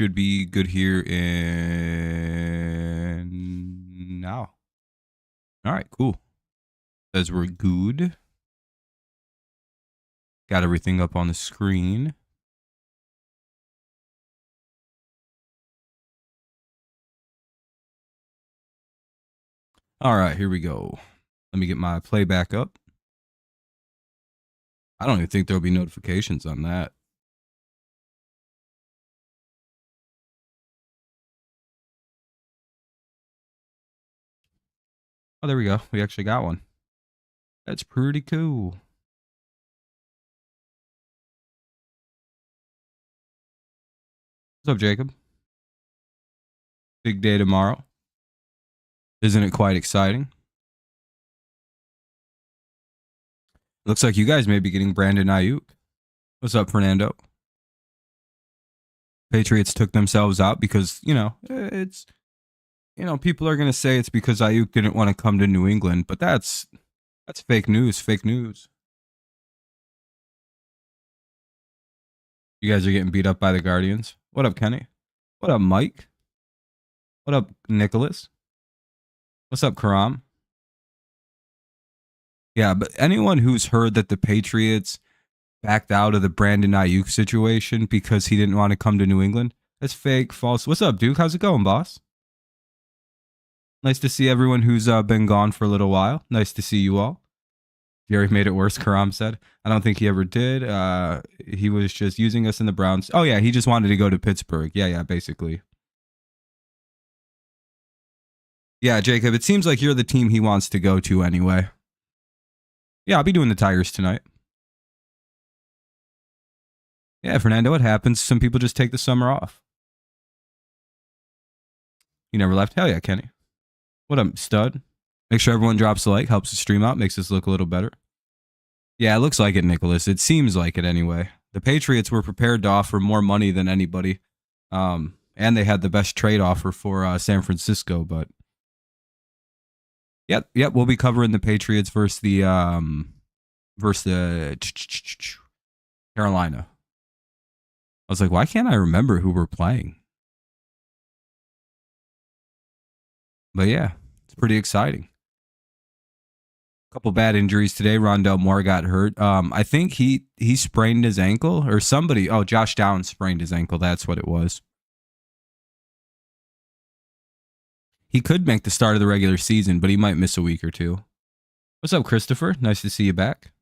should be good here in now. All right, cool. Says we're good. Got everything up on the screen. All right, here we go. Let me get my playback up. I don't even think there'll be notifications on that. Oh, there we go. We actually got one. That's pretty cool. What's up, Jacob? Big day tomorrow. Isn't it quite exciting? Looks like you guys may be getting Brandon Aiyuk. What's up, Fernando? Patriots took themselves out because, people are going to say it's because Aiyuk didn't want to come to New England, but that's fake news, fake news. You guys are getting beat up by the Guardians. What up, Kenny? What up, Mike? What up, Nicholas? What's up, Karam? Yeah, but anyone who's heard that the Patriots backed out of the Brandon Aiyuk situation because he didn't want to come to New England, that's fake, false. What's up, Duke? How's it going, boss? Nice to see everyone who's been gone for a little while. Nice to see you all. Gary made it worse, Karam said. I don't think he ever did. He was just using us in the Browns. Oh, yeah, he just wanted to go to Pittsburgh. Yeah, basically. Yeah, Jacob, it seems like you're the team he wants to go to anyway. Yeah, I'll be doing the Tigers tonight. Yeah, Fernando, it happens. Some people just take the summer off. You never left? Hell yeah, Kenny. What up, stud? Make sure everyone drops a like. Helps the stream out. Makes us look a little better. Yeah, it looks like it, Nicholas. It seems like it anyway. The Patriots were prepared to offer more money than anybody. And they had the best trade offer for San Francisco, but Yep, we'll be covering the Patriots versus the Carolina. I was like, why can't I remember who we're playing? But yeah, it's pretty exciting. Couple bad injuries today. Rondell Moore got hurt. I think he sprained his ankle or somebody. Oh, Josh Downs sprained his ankle. That's what it was. He could make the start of the regular season, but he might miss a week or two. What's up, Christopher? Nice to see you back.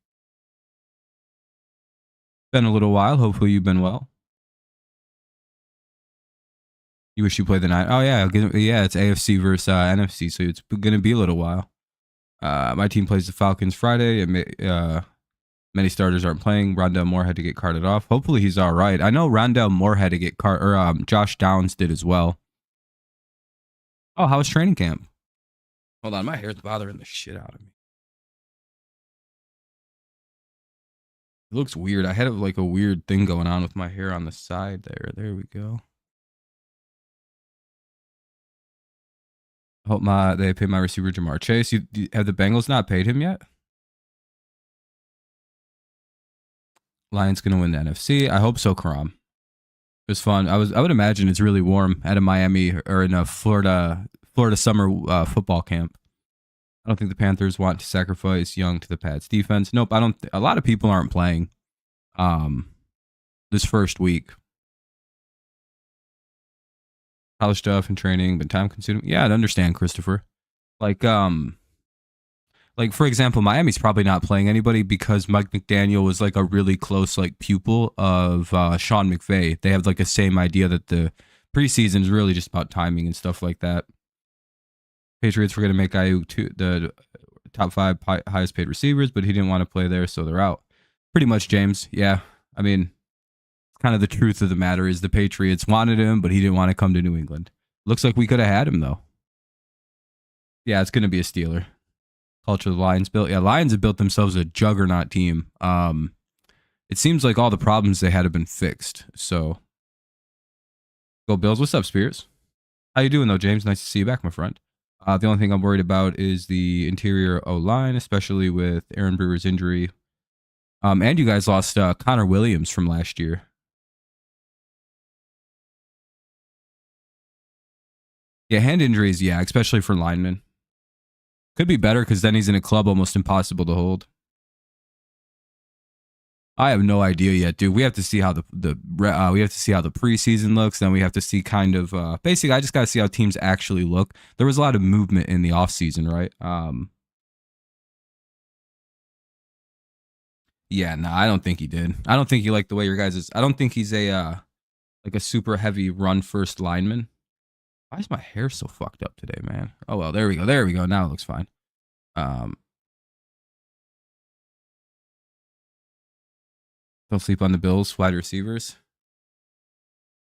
Been a little while. Hopefully you've been well. You wish you played the night. Oh, yeah. Yeah, it's AFC versus NFC, so it's going to be a little while. My team plays the Falcons Friday, and many starters aren't playing. Rondell Moore had to get carted off. Hopefully he's all right. I know Rondell Moore had to get Josh Downs did as well. Oh, how was training camp? Hold on, my hair's bothering the shit out of me. It looks weird. I had like a weird thing going on with my hair on the side there. There we go. Hope they paid my receiver Jamar Chase. Have the Bengals not paid him yet? Lions gonna win the NFC. I hope so, Karam. It was fun. I would imagine it's really warm at a Miami or in a Florida summer football camp. I don't think the Panthers want to sacrifice Young to the Pats defense. Nope, I don't. A lot of people aren't playing this first week. College stuff and training, but time consuming. Yeah, I understand, Christopher. Like for example, Miami's probably not playing anybody because Mike McDaniel was like a really close like pupil of Sean McVay. They have like the same idea that the preseason is really just about timing and stuff like that. Patriots were going to make Aiyuk the top 5 highest paid receivers, but he didn't want to play there, so they're out. Pretty much, James. Yeah, I mean, kind of the truth of the matter is the Patriots wanted him, but he didn't want to come to New England. Looks like we could have had him, though. Yeah, it's going to be a Steeler. Culture the Lions built. Yeah, Lions have built themselves a juggernaut team. It seems like all the problems they had have been fixed. So, go Bills. What's up, Spears? How you doing, though, James? Nice to see you back, my friend. The only thing I'm worried about is the interior O-line, especially with Aaron Brewer's injury. And you guys lost Connor Williams from last year. Yeah, hand injuries, yeah, especially for linemen. Could be better because then he's in a club almost impossible to hold. I have no idea yet, dude. We have to see how we have to see how the preseason looks. Then we have to see kind of basically. I just got to see how teams actually look. There was a lot of movement in the offseason, right? Yeah, no, I don't think he did. I don't think he liked the way your guys is. I don't think he's a like a super heavy run first lineman. Why is my hair so fucked up today, man? Oh well, there we go. There we go. Now it looks fine. Um, don't sleep on the Bills wide receivers.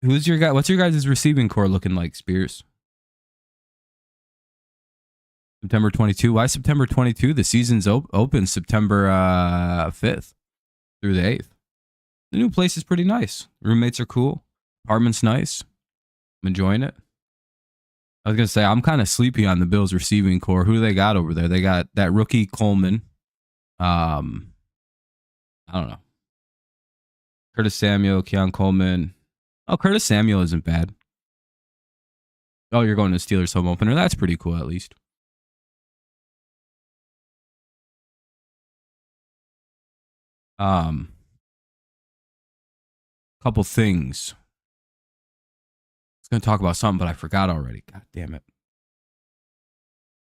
Who's your guy? What's your guys' receiving core looking like, Spears? September 22. Why September 22? The season's open September 5th through the 8th. The new place is pretty nice. Roommates are cool. Apartment's nice. I'm enjoying it. I was going to say, I'm kind of sleepy on the Bills receiving core. Who do they got over there? They got that rookie Coleman. I don't know. Curtis Samuel, Keon Coleman. Oh, Curtis Samuel isn't bad. Oh, you're going to Steelers home opener. That's pretty cool, at least. Couple things. I was going to talk about something, but I forgot already. God damn it.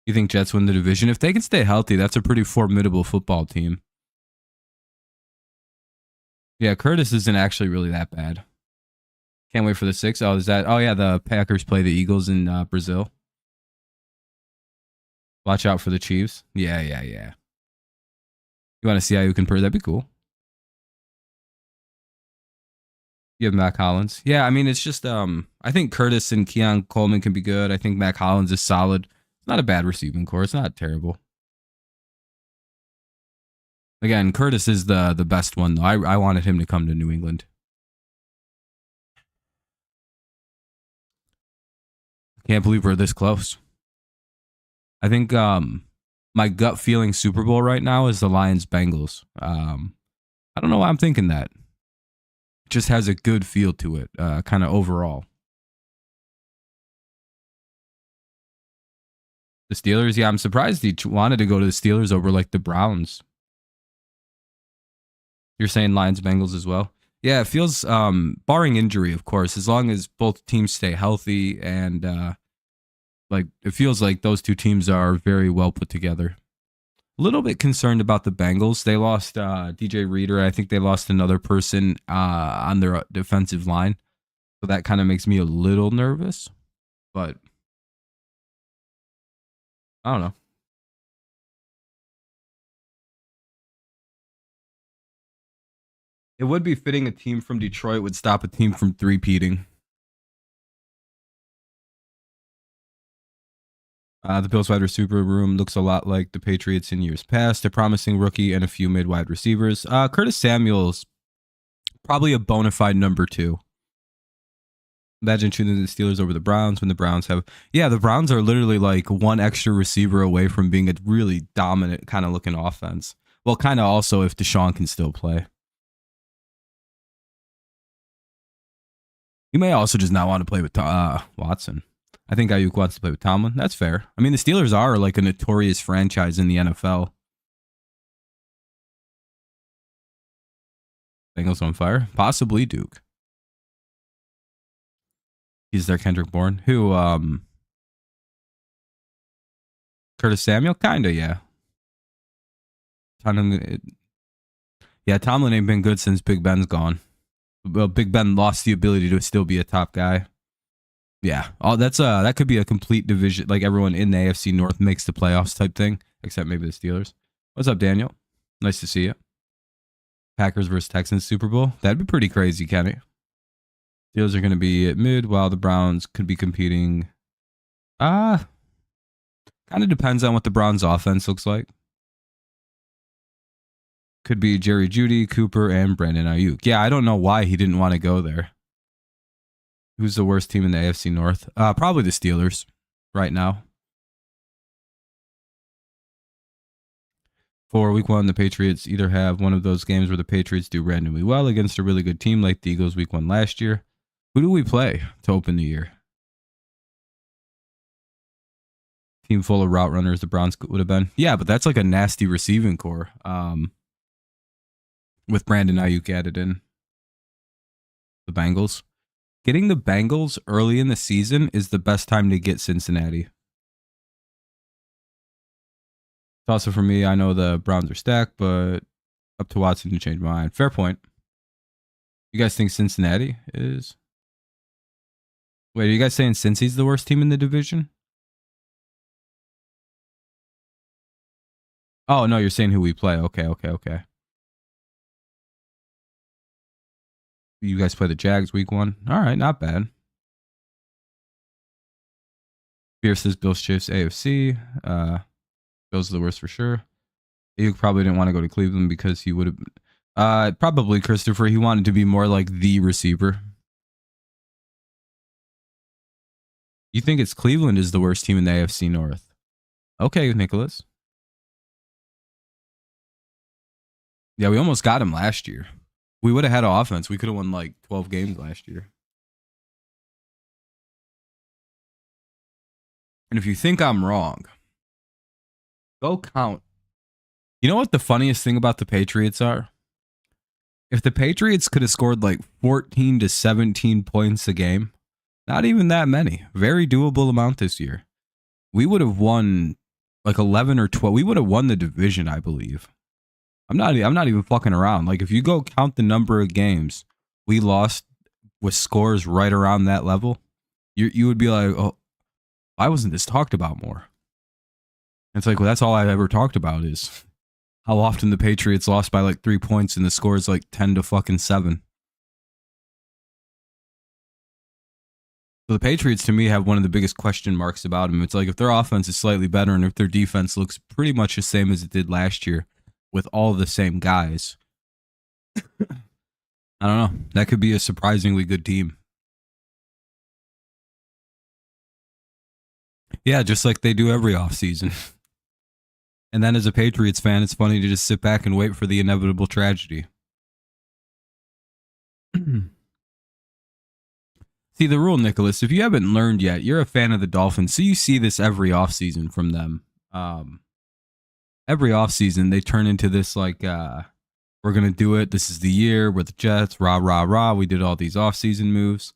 You think Jets win the division? If they can stay healthy, that's a pretty formidable football team. Yeah, Curtis isn't actually really that bad. Can't wait for the 6th. Oh, is that? Oh, yeah, the Packers play the Eagles in Brazil. Watch out for the Chiefs. Yeah. You want to see how you can That'd be cool. You have Mac Hollins. Yeah, I mean, it's just, I think Curtis and Keon Coleman can be good. I think Mac Hollins is solid. It's not a bad receiving core. It's not terrible. Again, Curtis is the best one, though. I wanted him to come to New England. I can't believe we're this close. I think my gut feeling Super Bowl right now is the Lions-Bengals. I don't know why I'm thinking that. It just has a good feel to it, kind of overall. The Steelers, yeah, I'm surprised he wanted to go to the Steelers over like the Browns. You're saying Lions-Bengals as well? Yeah, it feels, barring injury, of course, as long as both teams stay healthy and like it feels like those two teams are very well put together. A little bit concerned about the Bengals. They lost DJ Reader. I think they lost another person on their defensive line. So that kind of makes me a little nervous. But I don't know. It would be fitting a team from Detroit would stop a team from three-peating. The Bills wide receiver room looks a lot like the Patriots in years past. A promising rookie and a few mid-wide receivers. Curtis Samuel's probably a bona fide number 2. Imagine choosing the Steelers over the Browns when the Browns have... Yeah, the Browns are literally like one extra receiver away from being a really dominant kind of looking offense. Well, kind of also if Deshaun can still play. You may also just not want to play with Watson. I think Aiyuk wants to play with Tomlin. That's fair. I mean, the Steelers are like a notorious franchise in the NFL. Bengals on fire? Possibly Duke. He's their Kendrick Bourne. Who, Curtis Samuel? Kinda, yeah. Yeah, Tomlin ain't been good since Big Ben's gone. Well, Big Ben lost the ability to still be a top guy. Yeah, that could be a complete division. Like everyone in the AFC North makes the playoffs type thing, except maybe the Steelers. What's up, Daniel? Nice to see you. Packers versus Texans Super Bowl. That'd be pretty crazy, Kenny. Steelers are going to be at mid, while the Browns could be competing. Kind of depends on what the Browns' offense looks like. Could be Jerry Jeudy, Cooper, and Brandon Aiyuk. Yeah, I don't know why he didn't want to go there. Who's the worst team in the AFC North? Probably the Steelers right now. For week 1, the Patriots either have one of those games where the Patriots do randomly well against a really good team like the Eagles week 1 last year. Who do we play to open the year? Team full of route runners, the Browns would have been. Yeah, but that's like a nasty receiving core. With Brandon Aiyuk added in. The Bengals. Getting the Bengals early in the season is the best time to get Cincinnati. Also for me, I know the Browns are stacked, but up to Watson to change my mind. Fair point. You guys think Cincinnati is? Wait, are you guys saying Cincy's the worst team in the division? Oh, no, you're saying who we play. Okay. You guys play the Jags week 1. All right, not bad. Fierce's Bills Chiefs AFC. Bills are the worst for sure. You probably didn't want to go to Cleveland because he would have. Probably Christopher. He wanted to be more like the receiver. You think it's Cleveland is the worst team in the AFC North? Okay, Nicholas. Yeah, we almost got him last year. We would have had an offense. We could have won like 12 games last year. And if you think I'm wrong, go count. You know what the funniest thing about the Patriots are? If the Patriots could have scored like 14 to 17 points a game, not even that many, very doable amount this year, we would have won like 11 or 12. We would have won the division, I believe. I'm not even fucking around. Like if you go count the number of games we lost with scores right around that level, you would be like, oh, why wasn't this talked about more? It's like, well, that's all I've ever talked about is how often the Patriots lost by like 3 points and the score is like 10 to fucking 7. So the Patriots to me have one of the biggest question marks about them. It's like if their offense is slightly better and if their defense looks pretty much the same as it did last year with all the same guys, I don't know. That could be a surprisingly good team. Yeah, just like they do every offseason. And then as a Patriots fan, it's funny to just sit back and wait for the inevitable tragedy. See, the rule, Nicholas, if you haven't learned yet, you're a fan of the Dolphins, so you see this every offseason from them. Every offseason, they turn into this like, we're going to do it. This is the year. We're the Jets. Rah, rah, rah. We did all these offseason moves.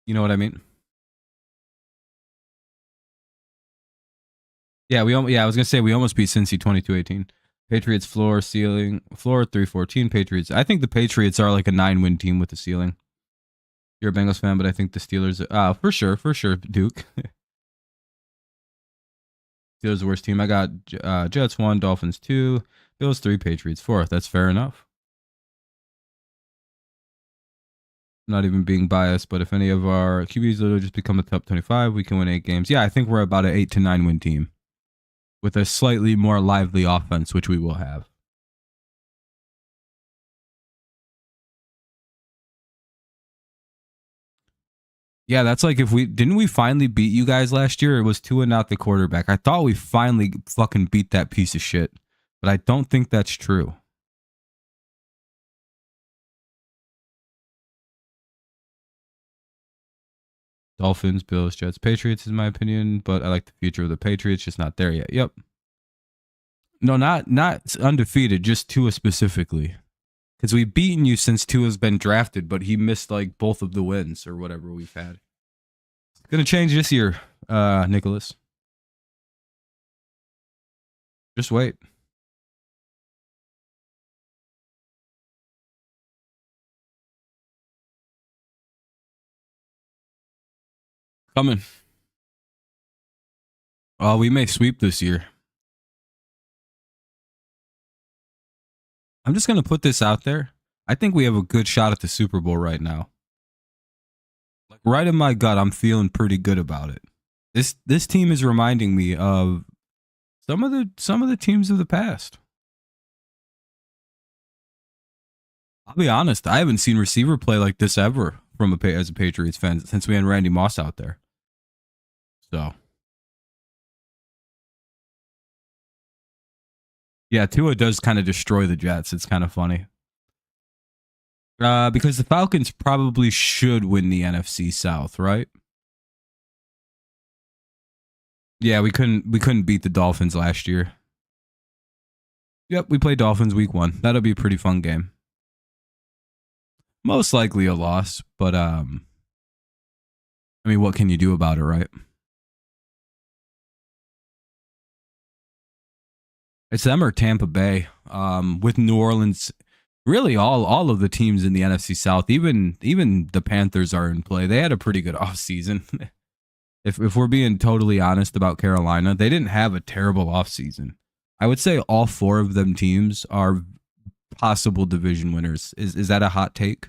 You know what I mean? Yeah, I was gonna say we almost beat Cincy 22-18. Patriots floor 314. Patriots. I think the Patriots are like a 9-win team with the ceiling. You're a Bengals fan, but I think the Steelers. For sure, Duke. Steelers the worst team. I got Jets 1, Dolphins 2, Bills 3, Patriots 4. That's fair enough. Not even being biased, but if any of our QBs literally just become a top 25, we can win 8 games. Yeah, I think we're about an 8 to 9 win team with a slightly more lively offense, which we will have. Yeah, that's like if didn't we finally beat you guys last year? It was Tua not the quarterback. I thought we finally fucking beat that piece of shit, but I don't think that's true. Dolphins, Bills, Jets, Patriots is my opinion, but I like the future of the Patriots, just not there yet. Yep. No, not undefeated, just Tua specifically. Because we've beaten you since Tua's been drafted, but he missed like both of the wins or whatever we've had. It's gonna change this year, Nicholas. Just wait. Coming. Oh, we may sweep this year. I'm just gonna put this out there. I think we have a good shot at the Super Bowl right now. Like right in my gut, I'm feeling pretty good about it. This team is reminding me of some of the teams of the past. I'll be honest, I haven't seen receiver play like this ever as a Patriots fan since we had Randy Moss out there. So, yeah, Tua does kind of destroy the Jets. It's kind of funny. Because the Falcons probably should win the NFC South, right? Yeah, we couldn't beat the Dolphins last year. Yep, we play Dolphins week 1. That'll be a pretty fun game. Most likely a loss, but I mean, what can you do about it, right? It's them or Tampa Bay. With New Orleans, really all of the teams in the NFC South, even the Panthers are in play. They had a pretty good offseason. if we're being totally honest about Carolina, they didn't have a terrible offseason. I would say all 4 of them teams are possible division winners. Is that a hot take?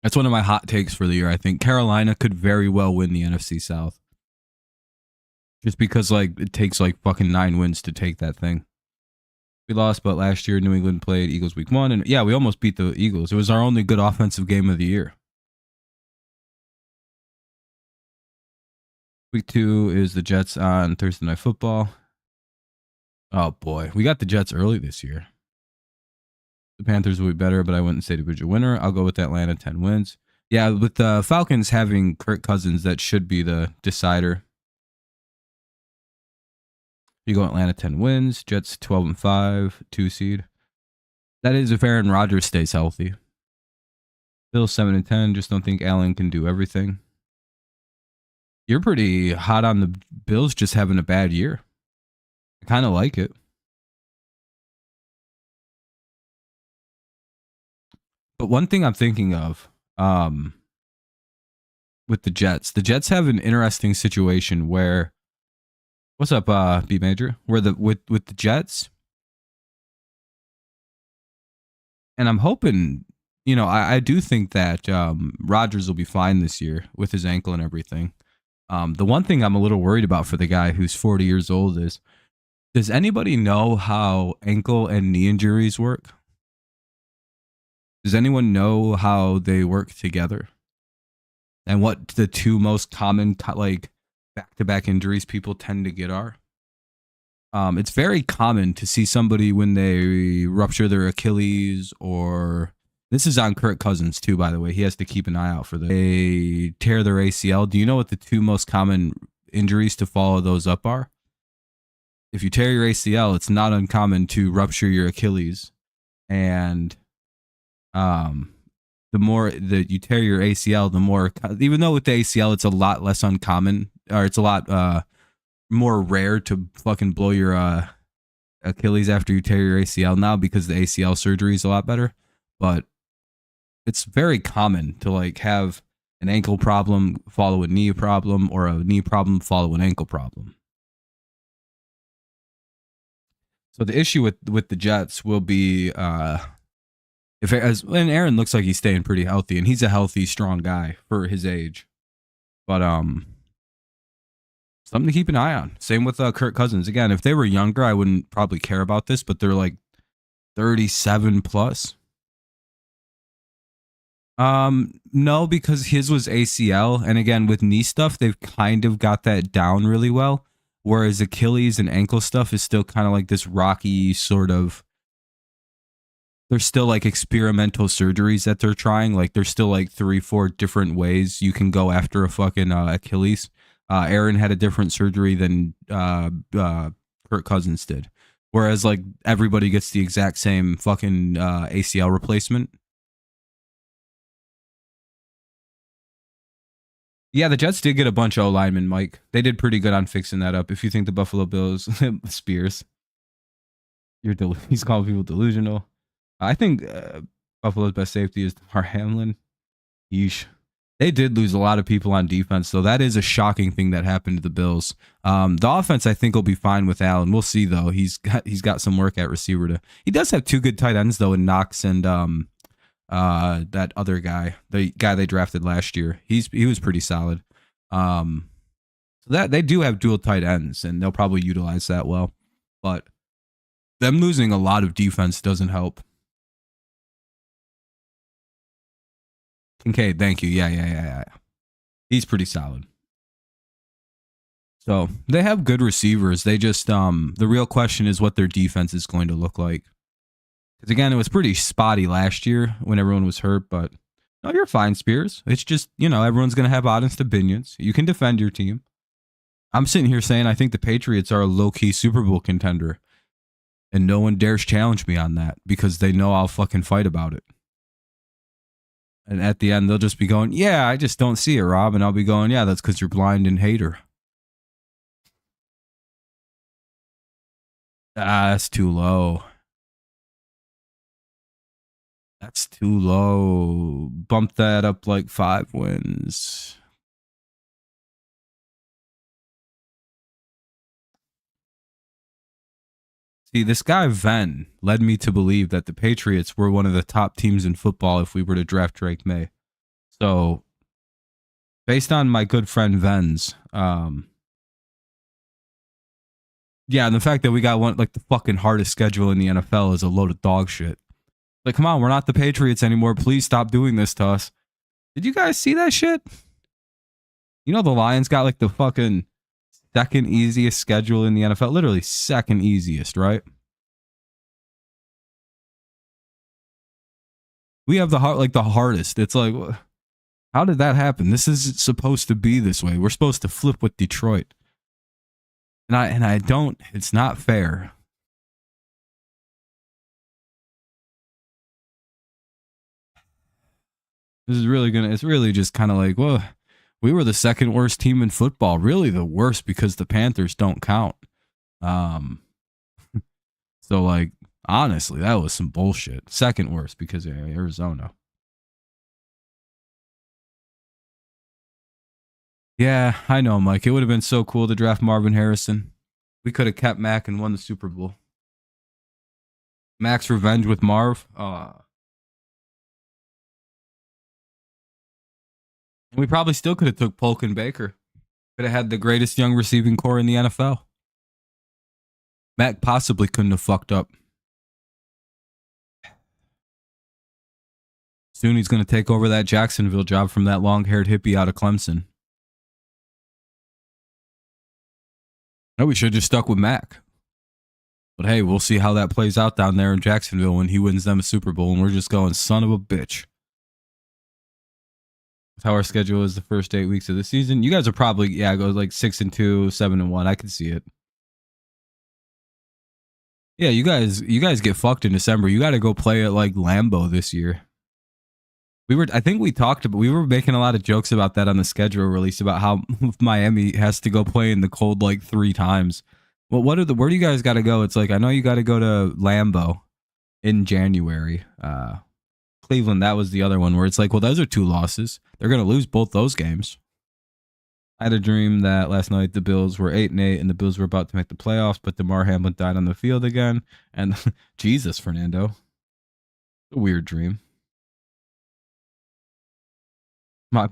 That's one of my hot takes for the year. I think Carolina could very well win the NFC South. Just because like it takes like fucking 9 wins to take that thing. We lost, but last year New England played Eagles week 1, and yeah, we almost beat the Eagles. It was our only good offensive game of the year. Week 2 is the Jets on Thursday Night Football. Oh boy, we got the Jets early this year. The Panthers will be better, but I wouldn't say division winner. I'll go with Atlanta, 10 wins. Yeah, with the Falcons having Kirk Cousins, that should be the decider. You go Atlanta, 10 wins. Jets 12-5, 2 seed. That is if Aaron Rodgers stays healthy. Bills 7-10. Just don't think Allen can do everything. You're pretty hot on the Bills just having a bad year. I kind of like it. But one thing I'm thinking of, with the Jets have an interesting situation where, what's up, B Major? Where with the Jets, and I'm hoping, I do think that Rodgers will be fine this year with his ankle and everything. The one thing I'm a little worried about for the guy who's 40 years old is, does anybody know how ankle and knee injuries work? Does anyone know how they work together? And what the 2 most common like back-to-back injuries people tend to get are? It's very common to see somebody when they rupture their Achilles, or this is on Kirk Cousins too, by the way. He has to keep an eye out for this. They tear their ACL. Do you know what the 2 most common injuries to follow those up are? If you tear your ACL, it's not uncommon to rupture your Achilles. And the more that you tear your ACL, the more, even though with the ACL it's a lot less uncommon, or it's a lot more rare to fucking blow your Achilles after you tear your ACL now, because the ACL surgery is a lot better. But it's very common to like have an ankle problem follow a knee problem, or a knee problem follow an ankle problem. So the issue with the Jets will be and Aaron looks like he's staying pretty healthy, and he's a healthy, strong guy for his age. But something to keep an eye on. Same with Kirk Cousins. Again, if they were younger, I wouldn't probably care about this, but they're like 37 plus. No, because his was ACL, and again with knee stuff, they've kind of got that down really well. Whereas Achilles and ankle stuff is still kind of like this rocky sort of. There's still like experimental surgeries that they're trying. Like there's still like 3-4 different ways you can go after a fucking Achilles. Aaron had a different surgery than Kirk Cousins did. Whereas like everybody gets the exact same fucking ACL replacement. Yeah, the Jets did get a bunch of O-linemen, Mike. They did pretty good on fixing that up. If you think the Buffalo Bills, Spears, he's calling people delusional. I think Buffalo's best safety is Damar Hamlin. Yeesh. They did lose a lot of people on defense, so that is a shocking thing that happened to the Bills. The offense, I think, will be fine with Allen. We'll see, though. He's got some work at receiver. He does have 2 good tight ends, though, in Knox and that other guy, the guy they drafted last year. He was pretty solid. So that they do have dual tight ends, and they'll probably utilize that well. But them losing a lot of defense doesn't help. Kincaid, thank you. Yeah. He's pretty solid. So they have good receivers. They just the real question is what their defense is going to look like. Because again, it was pretty spotty last year when everyone was hurt, but no, you're fine, Spears. It's just, everyone's going to have honest opinions. You can defend your team. I'm sitting here saying I think the Patriots are a low-key Super Bowl contender. And no one dares challenge me on that because they know I'll fucking fight about it. And at the end, they'll just be going, yeah, I just don't see it, Rob. And I'll be going, yeah, that's because you're blind and hater. That's too low. That's too low. Bump that up like 5 wins. See, this guy Venn led me to believe that the Patriots were one of the top teams in football if we were to draft Drake May. So, based on my good friend Venn's, yeah, and the fact that we got one like the fucking hardest schedule in the NFL is a load of dog shit. Like, come on, we're not the Patriots anymore. Please stop doing this to us. Did you guys see that shit? The Lions got like the fucking second easiest schedule in the NFL. Literally second easiest, right? We have the hardest. It's like, how did that happen? This is supposed to be this way. We're supposed to flip with Detroit. And I don't, it's not fair. It's really just kind of like, well, we were the second worst team in football. Really the worst because the Panthers don't count. So like, honestly, that was some bullshit. Second worst because of Arizona. Yeah, I know, Mike. It would have been so cool to draft Marvin Harrison. We could have kept Mac and won the Super Bowl. Mac's revenge with Marv. We probably still could have took Polk and Baker. Could have had the greatest young receiving core in the NFL. Mac possibly couldn't have fucked up. Soon he's going to take over that Jacksonville job from that long-haired hippie out of Clemson. No, we should have just stuck with Mac. But hey, we'll see how that plays out down there in Jacksonville when he wins them a Super Bowl. And we're just going, son of a bitch. That's how our schedule is the first 8 weeks of the season. You guys are probably, go like 6-2, 7-1. I can see it. Yeah, you guys get fucked in December. You got to go play at like Lambeau this year. I think we were making a lot of jokes about that on the schedule release about how Miami has to go play in the cold like 3 times. Well, where do you guys got to go? It's like, I know you got to go to Lambeau in January. Cleveland, that was the other one where it's like, well, those are 2 losses. They're going to lose both those games. I had a dream that last night the Bills were 8-8 and the Bills were about to make the playoffs, but DeMar Hamlin died on the field again. And Jesus, Fernando. A weird dream. Yeah,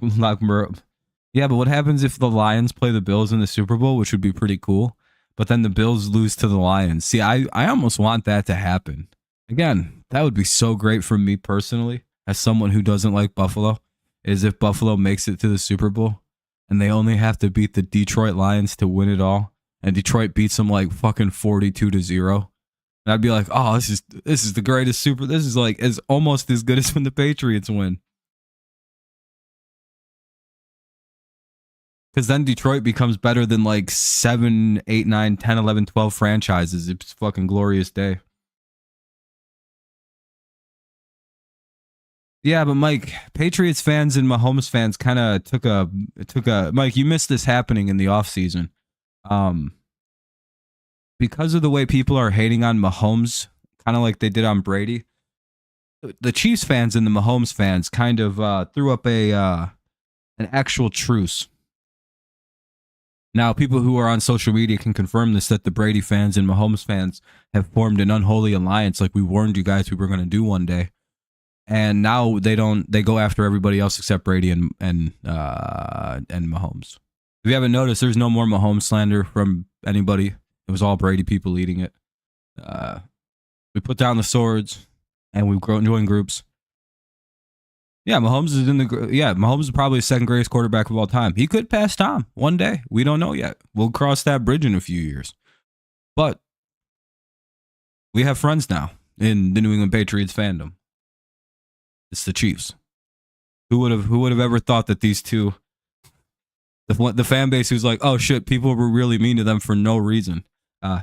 but what happens if the Lions play the Bills in the Super Bowl, which would be pretty cool, but then the Bills lose to the Lions? See, I almost want that to happen. Again, that would be so great for me personally, as someone who doesn't like Buffalo, is if Buffalo makes it to the Super Bowl and they only have to beat the Detroit Lions to win it all, and Detroit beats them like fucking 42-0. And I'd be like, oh, this is the greatest this is like as almost as good as when the Patriots win. Because then Detroit becomes better than like 7, 8, 9, 10, 11, 12 franchises. It's a fucking glorious day. Yeah, but Mike, Patriots fans and Mahomes fans kind of took a Mike, you missed this happening in the offseason. Because of the way people are hating on Mahomes, kind of like they did on Brady, the Chiefs fans and the Mahomes fans kind of threw up an actual truce. Now, people who are on social media can confirm this, that the Brady fans and Mahomes fans have formed an unholy alliance like we warned you guys we were going to do one day. And now they go after everybody else except Brady and Mahomes. If you haven't noticed, there's no more Mahomes slander from anybody. It was all Brady people leading it. We put down the swords and we've joined groups. Yeah, Mahomes is probably the second greatest quarterback of all time. He could pass Tom one day. We don't know yet. We'll cross that bridge in a few years. But we have friends now. in the New England Patriots fandom. It's the Chiefs. Who would have ever thought that these two, the fan base who's like, oh shit, people were really mean to them for no reason.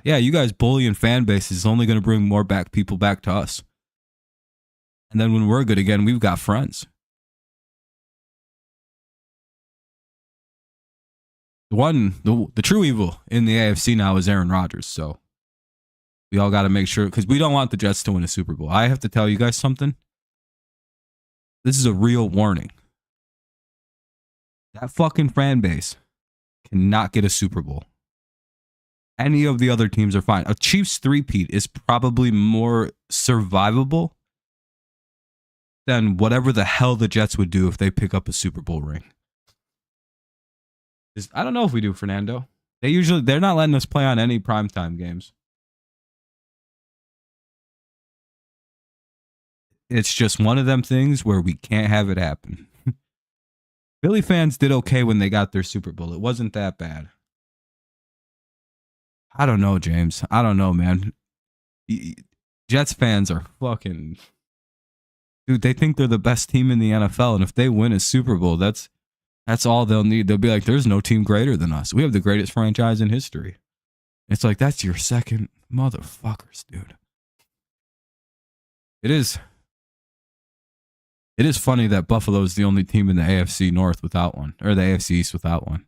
Yeah, you guys bullying fan bases is only going to bring more people back to us. And then when we're good again, we've got friends. The true evil in the AFC now is Aaron Rodgers. So we all got to make sure, because we don't want the Jets to win a Super Bowl. I have to tell you guys something. This is a real warning. That fucking fan base cannot get a Super Bowl. Any of the other teams are fine. A Chiefs three-peat is probably more survivable than whatever the hell the Jets would do if they pick up a Super Bowl ring. I don't know if we do, Fernando. They're not letting us play on any primetime games. It's just one of them things where we can't have it happen. Philly fans did okay when they got their Super Bowl. It wasn't that bad. I don't know, James. I don't know, man. Jets fans are fucking... Dude, they think they're the best team in the NFL, and if they win a Super Bowl, that's all they'll need. They'll be like, there's no team greater than us. We have the greatest franchise in history. It's like, that's your second motherfuckers, dude. It is funny that Buffalo is the only team in the AFC North without one, or the AFC East without one.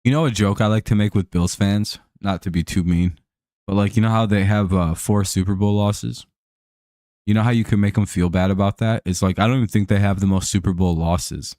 You know a joke I like to make with Bills fans? Not to be too mean, but like, you know how they have 4 Super Bowl losses? You know how you can make them feel bad about that? It's like, I don't even think they have the most Super Bowl losses.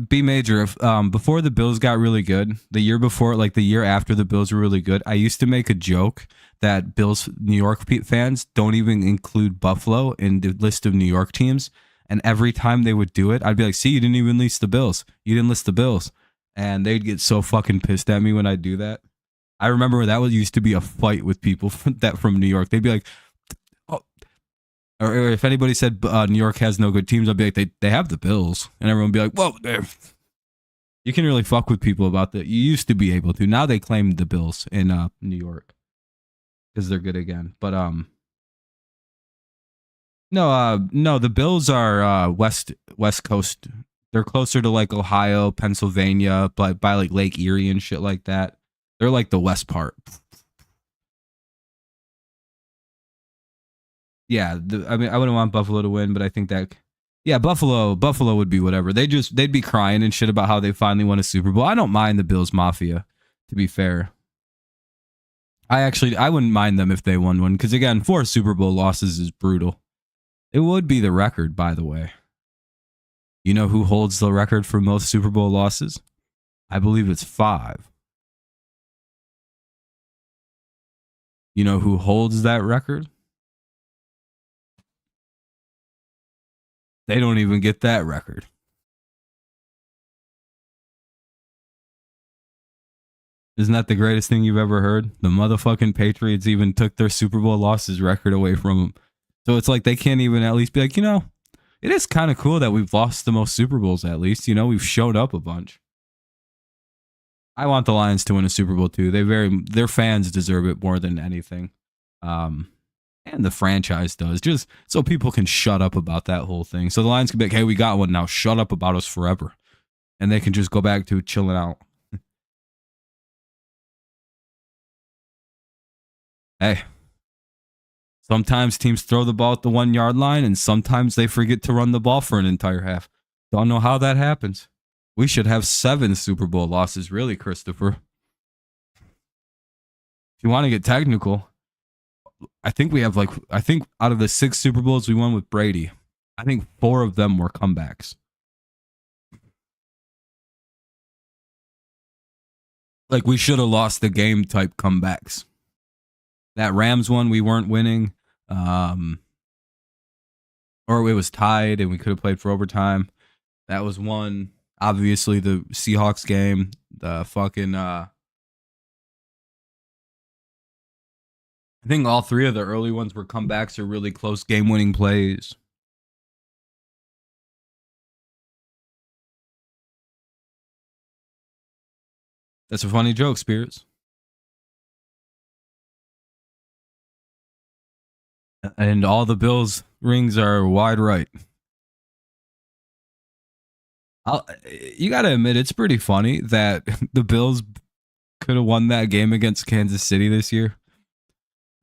B Major, before the Bills got really good, the year before, like the year after the Bills were really good, I used to make a joke that Bills New York fans don't even include Buffalo in the list of New York teams. And every time they would do it, I'd be like, see, you didn't even list the Bills. You didn't list the Bills. And they'd get so fucking pissed at me when I do that. I remember that used to be a fight with people from New York. They'd be like, oh. Or if anybody said New York has no good teams, I'd be like, they have the Bills. And everyone would be like, whoa, you can really fuck with people about that. You used to be able to. Now they claim the Bills in New York because they're good again. But no, the Bills are West Coast. They're closer to like Ohio, Pennsylvania, by like Lake Erie and shit like that. They're like the west part. Yeah, I mean, I wouldn't want Buffalo to win, but I think that, yeah, Buffalo would be whatever. They'd be crying and shit about how they finally won a Super Bowl. I don't mind the Bills Mafia, to be fair. I wouldn't mind them if they won one, because again, 4 Super Bowl losses is brutal. It would be the record, by the way. You know who holds the record for most Super Bowl losses? I believe it's 5. You know who holds that record? They don't even get that record. Isn't that the greatest thing you've ever heard? The motherfucking Patriots even took their Super Bowl losses record away from them. So it's like they can't even at least be like, you know, it is kind of cool that we've lost the most Super Bowls at least. You know, we've showed up a bunch. I want the Lions to win a Super Bowl too. Their fans deserve it more than anything. And the franchise does, just so people can shut up about that whole thing. So the Lions can be like, hey, we got one now. Shut up about us forever. And they can just go back to chilling out. Hey, sometimes teams throw the ball at the 1 yard line, and sometimes they forget to run the ball for an entire half. Don't know how that happens. We should have 7 Super Bowl losses, really, Christopher. If you want to get technical, I think out of the 6 Super Bowls we won with Brady, I think 4 of them were comebacks. Like, we should have lost the game type comebacks. That Rams one, we weren't winning. Or it was tied and we could have played for overtime. That was one. Obviously, the Seahawks game. The fucking... I think all 3 of the early ones were comebacks or really close game-winning plays. That's a funny joke, Spears. And all the Bills rings are wide right. You got to admit, it's pretty funny that the Bills could have won that game against Kansas City this year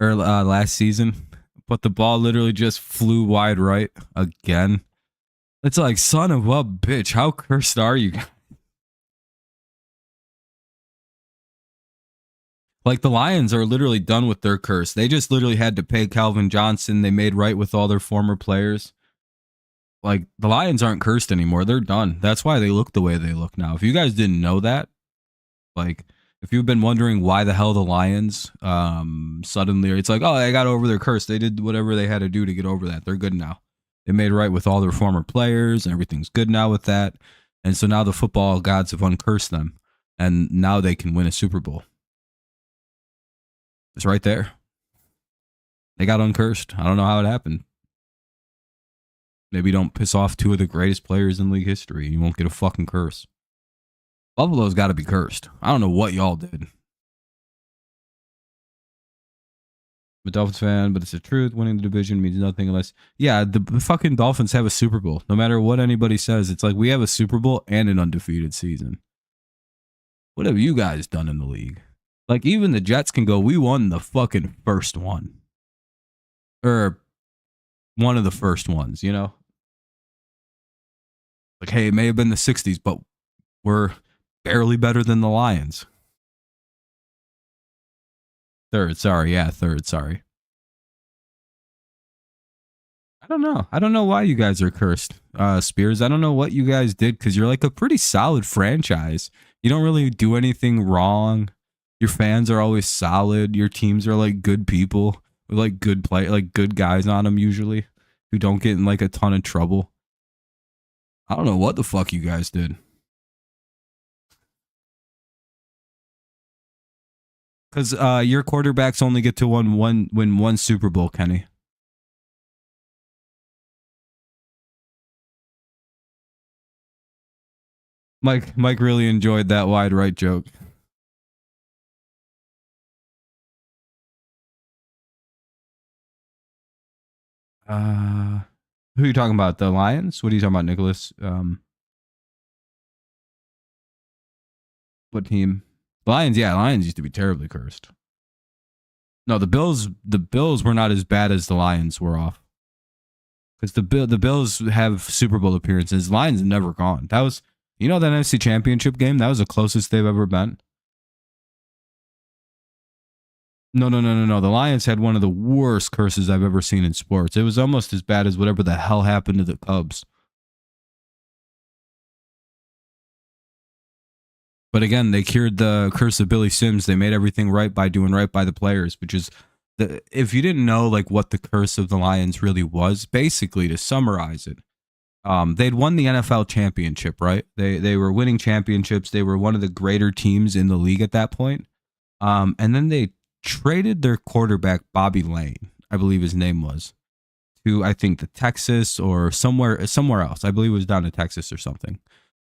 or last season, but the ball literally just flew wide right again. It's like, son of a bitch, how cursed are you? Like, the Lions are literally done with their curse. They just literally had to pay Calvin Johnson. They made right with all their former players. Like, the Lions aren't cursed anymore. They're done. That's why they look the way they look now. If you guys didn't know that, like, if you've been wondering why the hell the Lions suddenly, it's like, oh, they got over their curse. They did whatever they had to do to get over that. They're good now. They made right with all their former players, and everything's good now with that. And so now the football gods have uncursed them, and now they can win a Super Bowl. It's right there. They got uncursed. I don't know how it happened. Maybe don't piss off two of the greatest players in league history. You won't get a fucking curse. Buffalo's got to be cursed. I don't know what y'all did. I'm a Dolphins fan, but it's the truth. Winning the division means nothing unless... Yeah, the fucking Dolphins have a Super Bowl. No matter what anybody says, it's like we have a Super Bowl and an undefeated season. What have you guys done in the league? Like, even the Jets can go, we won the fucking first one. Or one of the first ones, you know? Like, hey, it may have been the 60s, but we're barely better than the Lions. Third, sorry. I don't know why you guys are cursed, Spears. I don't know what you guys did, because you're like a pretty solid franchise. You don't really do anything wrong. Your fans are always solid. Your teams are like good people with like good guys on them usually, who don't get in like a ton of trouble. I don't know what the fuck you guys did. Because your quarterbacks only get to win one Super Bowl, Kenny. Mike really enjoyed that wide right joke. Who are you talking about? The Lions? What are you talking about, Nicholas? What team? Lions, yeah, Lions used to be terribly cursed. No, the Bills were not as bad as the Lions were off. Because the Bills have Super Bowl appearances. Lions have never gone. That was, you know, that NFC Championship game? That was the closest they've ever been. No. The Lions had one of the worst curses I've ever seen in sports. It was almost as bad as whatever the hell happened to the Cubs. But again, they cured the curse of Billy Sims. They made everything right by doing right by the players, which is, if you didn't know like what the curse of the Lions really was, basically to summarize it, they'd won the NFL championship, right? They were winning championships. They were one of the greater teams in the league at that point. And then they traded their quarterback, Bobby Lane, I believe his name was, to I think the Texas or somewhere else. I believe it was down to Texas or something.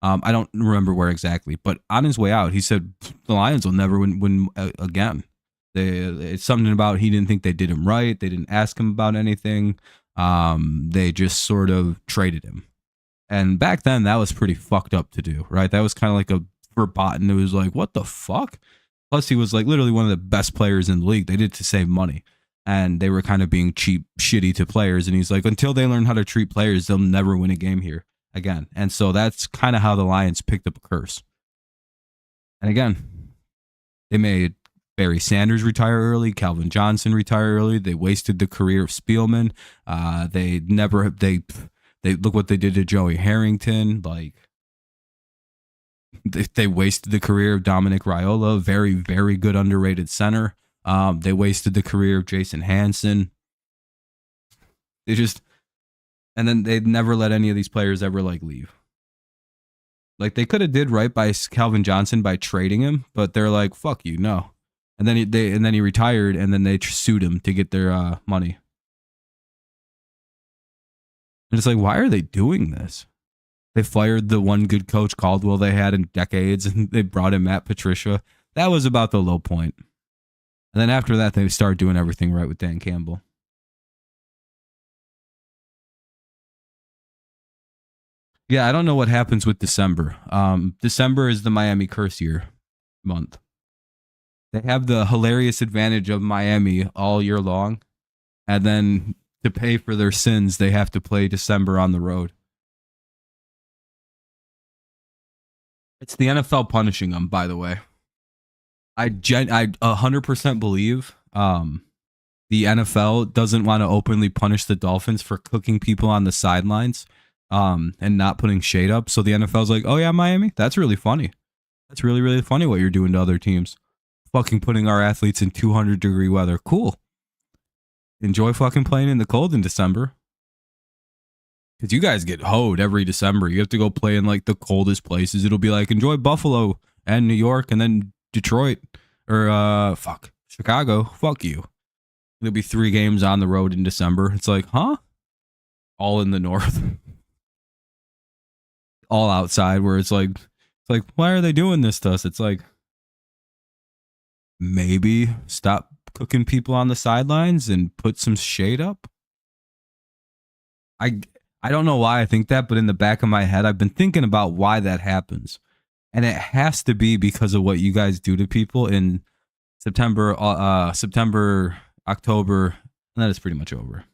I don't remember where exactly, but on his way out, he said the Lions will never win again. It's something about he didn't think they did him right. They didn't ask him about anything. They just sort of traded him. And back then, that was pretty fucked up to do, right? That was kind of like a verboten. It was like, what the fuck? Plus, he was like literally one of the best players in the league. They did it to save money. And they were kind of being cheap, shitty to players. And he's like, until they learn how to treat players, they'll never win a game here again. And so that's kind of how the Lions picked up a curse. And again, they made Barry Sanders retire early, Calvin Johnson retire early. They wasted the career of Spielman. They look what they did to Joey Harrington. Like, they wasted the career of Dominic Raiola, very, very good underrated center. They wasted the career of Jason Hanson. And then they'd never let any of these players ever like leave. Like, they could have did right by Calvin Johnson by trading him, but they're like, fuck you, no. And then he retired, and then they sued him to get their money. And it's like, why are they doing this? They fired the one good coach Caldwell they had in decades, and they brought in Matt Patricia. That was about the low point. And then after that, they started doing everything right with Dan Campbell. Yeah, I don't know what happens with December. December is the Miami curse year month. They have the hilarious advantage of Miami all year long. And then to pay for their sins, they have to play December on the road. It's the NFL punishing them, by the way. I 100% believe the NFL doesn't want to openly punish the Dolphins for cooking people on the sidelines and not putting shade up. So the NFL's like, oh yeah, Miami, that's really funny. That's really, really funny what you're doing to other teams. Fucking putting our athletes in 200-degree weather. Cool. Enjoy fucking playing in the cold in December. Because you guys get hoed every December. You have to go play in like the coldest places. It'll be like, enjoy Buffalo and New York and then Detroit or Chicago. Fuck you. There'll be 3 games on the road in December. It's like, huh? All in the north. All outside where it's like, why are they doing this to us? It's like, maybe stop cooking people on the sidelines and put some shade up. I don't know why I think that, but in the back of my head, I've been thinking about why that happens. And it has to be because of what you guys do to people in September, October, and that is pretty much over.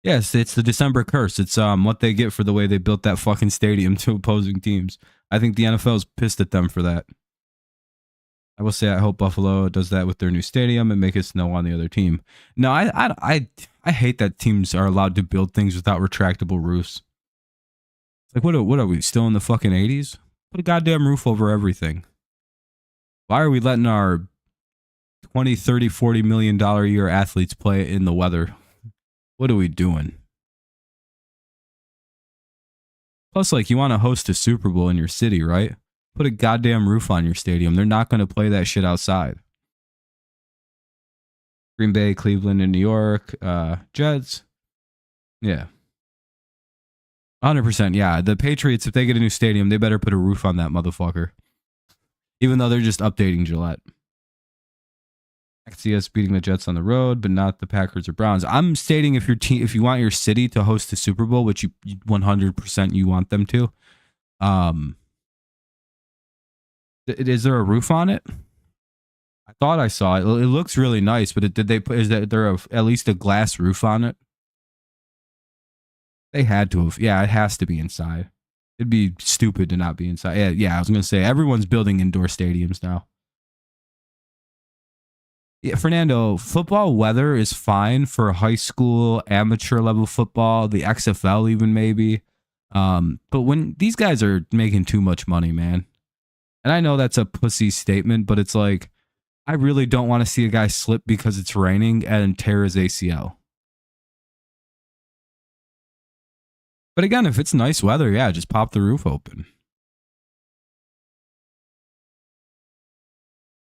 Yes, it's the December curse. It's what they get for the way they built that fucking stadium to opposing teams. I think the NFL is pissed at them for that. I will say I hope Buffalo does that with their new stadium and make it snow on the other team. No, I hate that teams are allowed to build things without retractable roofs. Like, what are we, still in the fucking 80s? Put a goddamn roof over everything. Why are we letting our 20, 30, 40 million dollar a year athletes play in the weather? What are we doing? Plus, like, you want to host a Super Bowl in your city, right? Put a goddamn roof on your stadium. They're not going to play that shit outside. Green Bay, Cleveland, and New York, Jets. Yeah. 100%, yeah. The Patriots, if they get a new stadium, they better put a roof on that motherfucker. Even though they're just updating Gillette. XCS beating the Jets on the road, but not the Packers or Browns. I'm stating if you want your city to host a Super Bowl, which you 100% you want them to, is there a roof on it? I thought I saw it. It looks really nice, but is there at least a glass roof on it? They had to have. Yeah, it has to be inside. It'd be stupid to not be inside. Yeah, I was going to say, everyone's building indoor stadiums now. Yeah, Fernando, football weather is fine for high school, amateur level football, the XFL even maybe. But when these guys are making too much money, man. And I know that's a pussy statement, but it's like, I really don't want to see a guy slip because it's raining and tear his ACL. But again, if it's nice weather, yeah, just pop the roof open.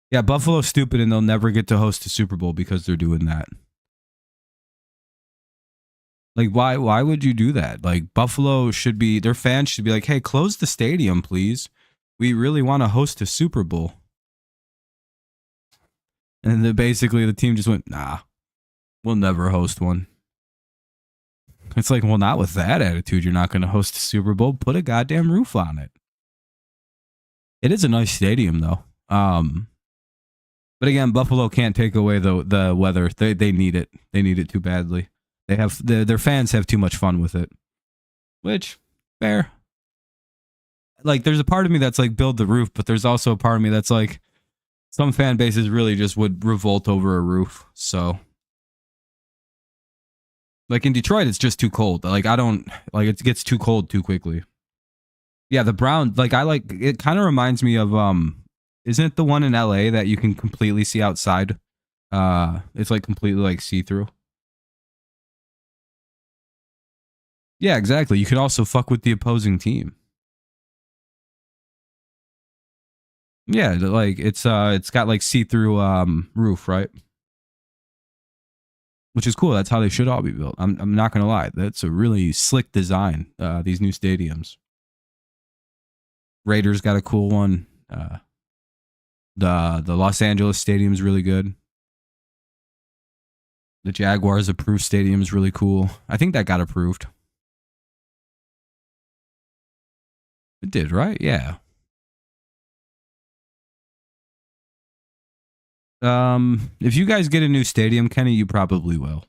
Yeah, Buffalo's stupid and they'll never get to host a Super Bowl because they're doing that. Like, why would you do that? Like, Buffalo their fans should be like, hey, close the stadium, please. We really want to host a Super Bowl. And then basically the team just went, nah, we'll never host one. It's like, well, not with that attitude. You're not going to host a Super Bowl. Put a goddamn roof on it. It is a nice stadium, though. But again, Buffalo can't take away the weather. They need it. They need it too badly. Their fans have too much fun with it. Which, fair. Like, there's a part of me that's like, build the roof, but there's also a part of me that's like, some fan bases really just would revolt over a roof. So, like in Detroit, it's just too cold. Like, it gets too cold too quickly. Yeah, the Browns, it kind of reminds me of, isn't it the one in LA that you can completely see outside? It's like completely like see-through. Yeah, exactly. You can also fuck with the opposing team. Yeah, like it's got like see-through roof, right? Which is cool. That's how they should all be built. I'm not gonna lie. That's a really slick design. These new stadiums. Raiders got a cool one. The Los Angeles Stadium is really good. The Jaguars approved stadium is really cool. I think that got approved. It did, right? Yeah. If you guys get a new stadium, Kenny, you probably will.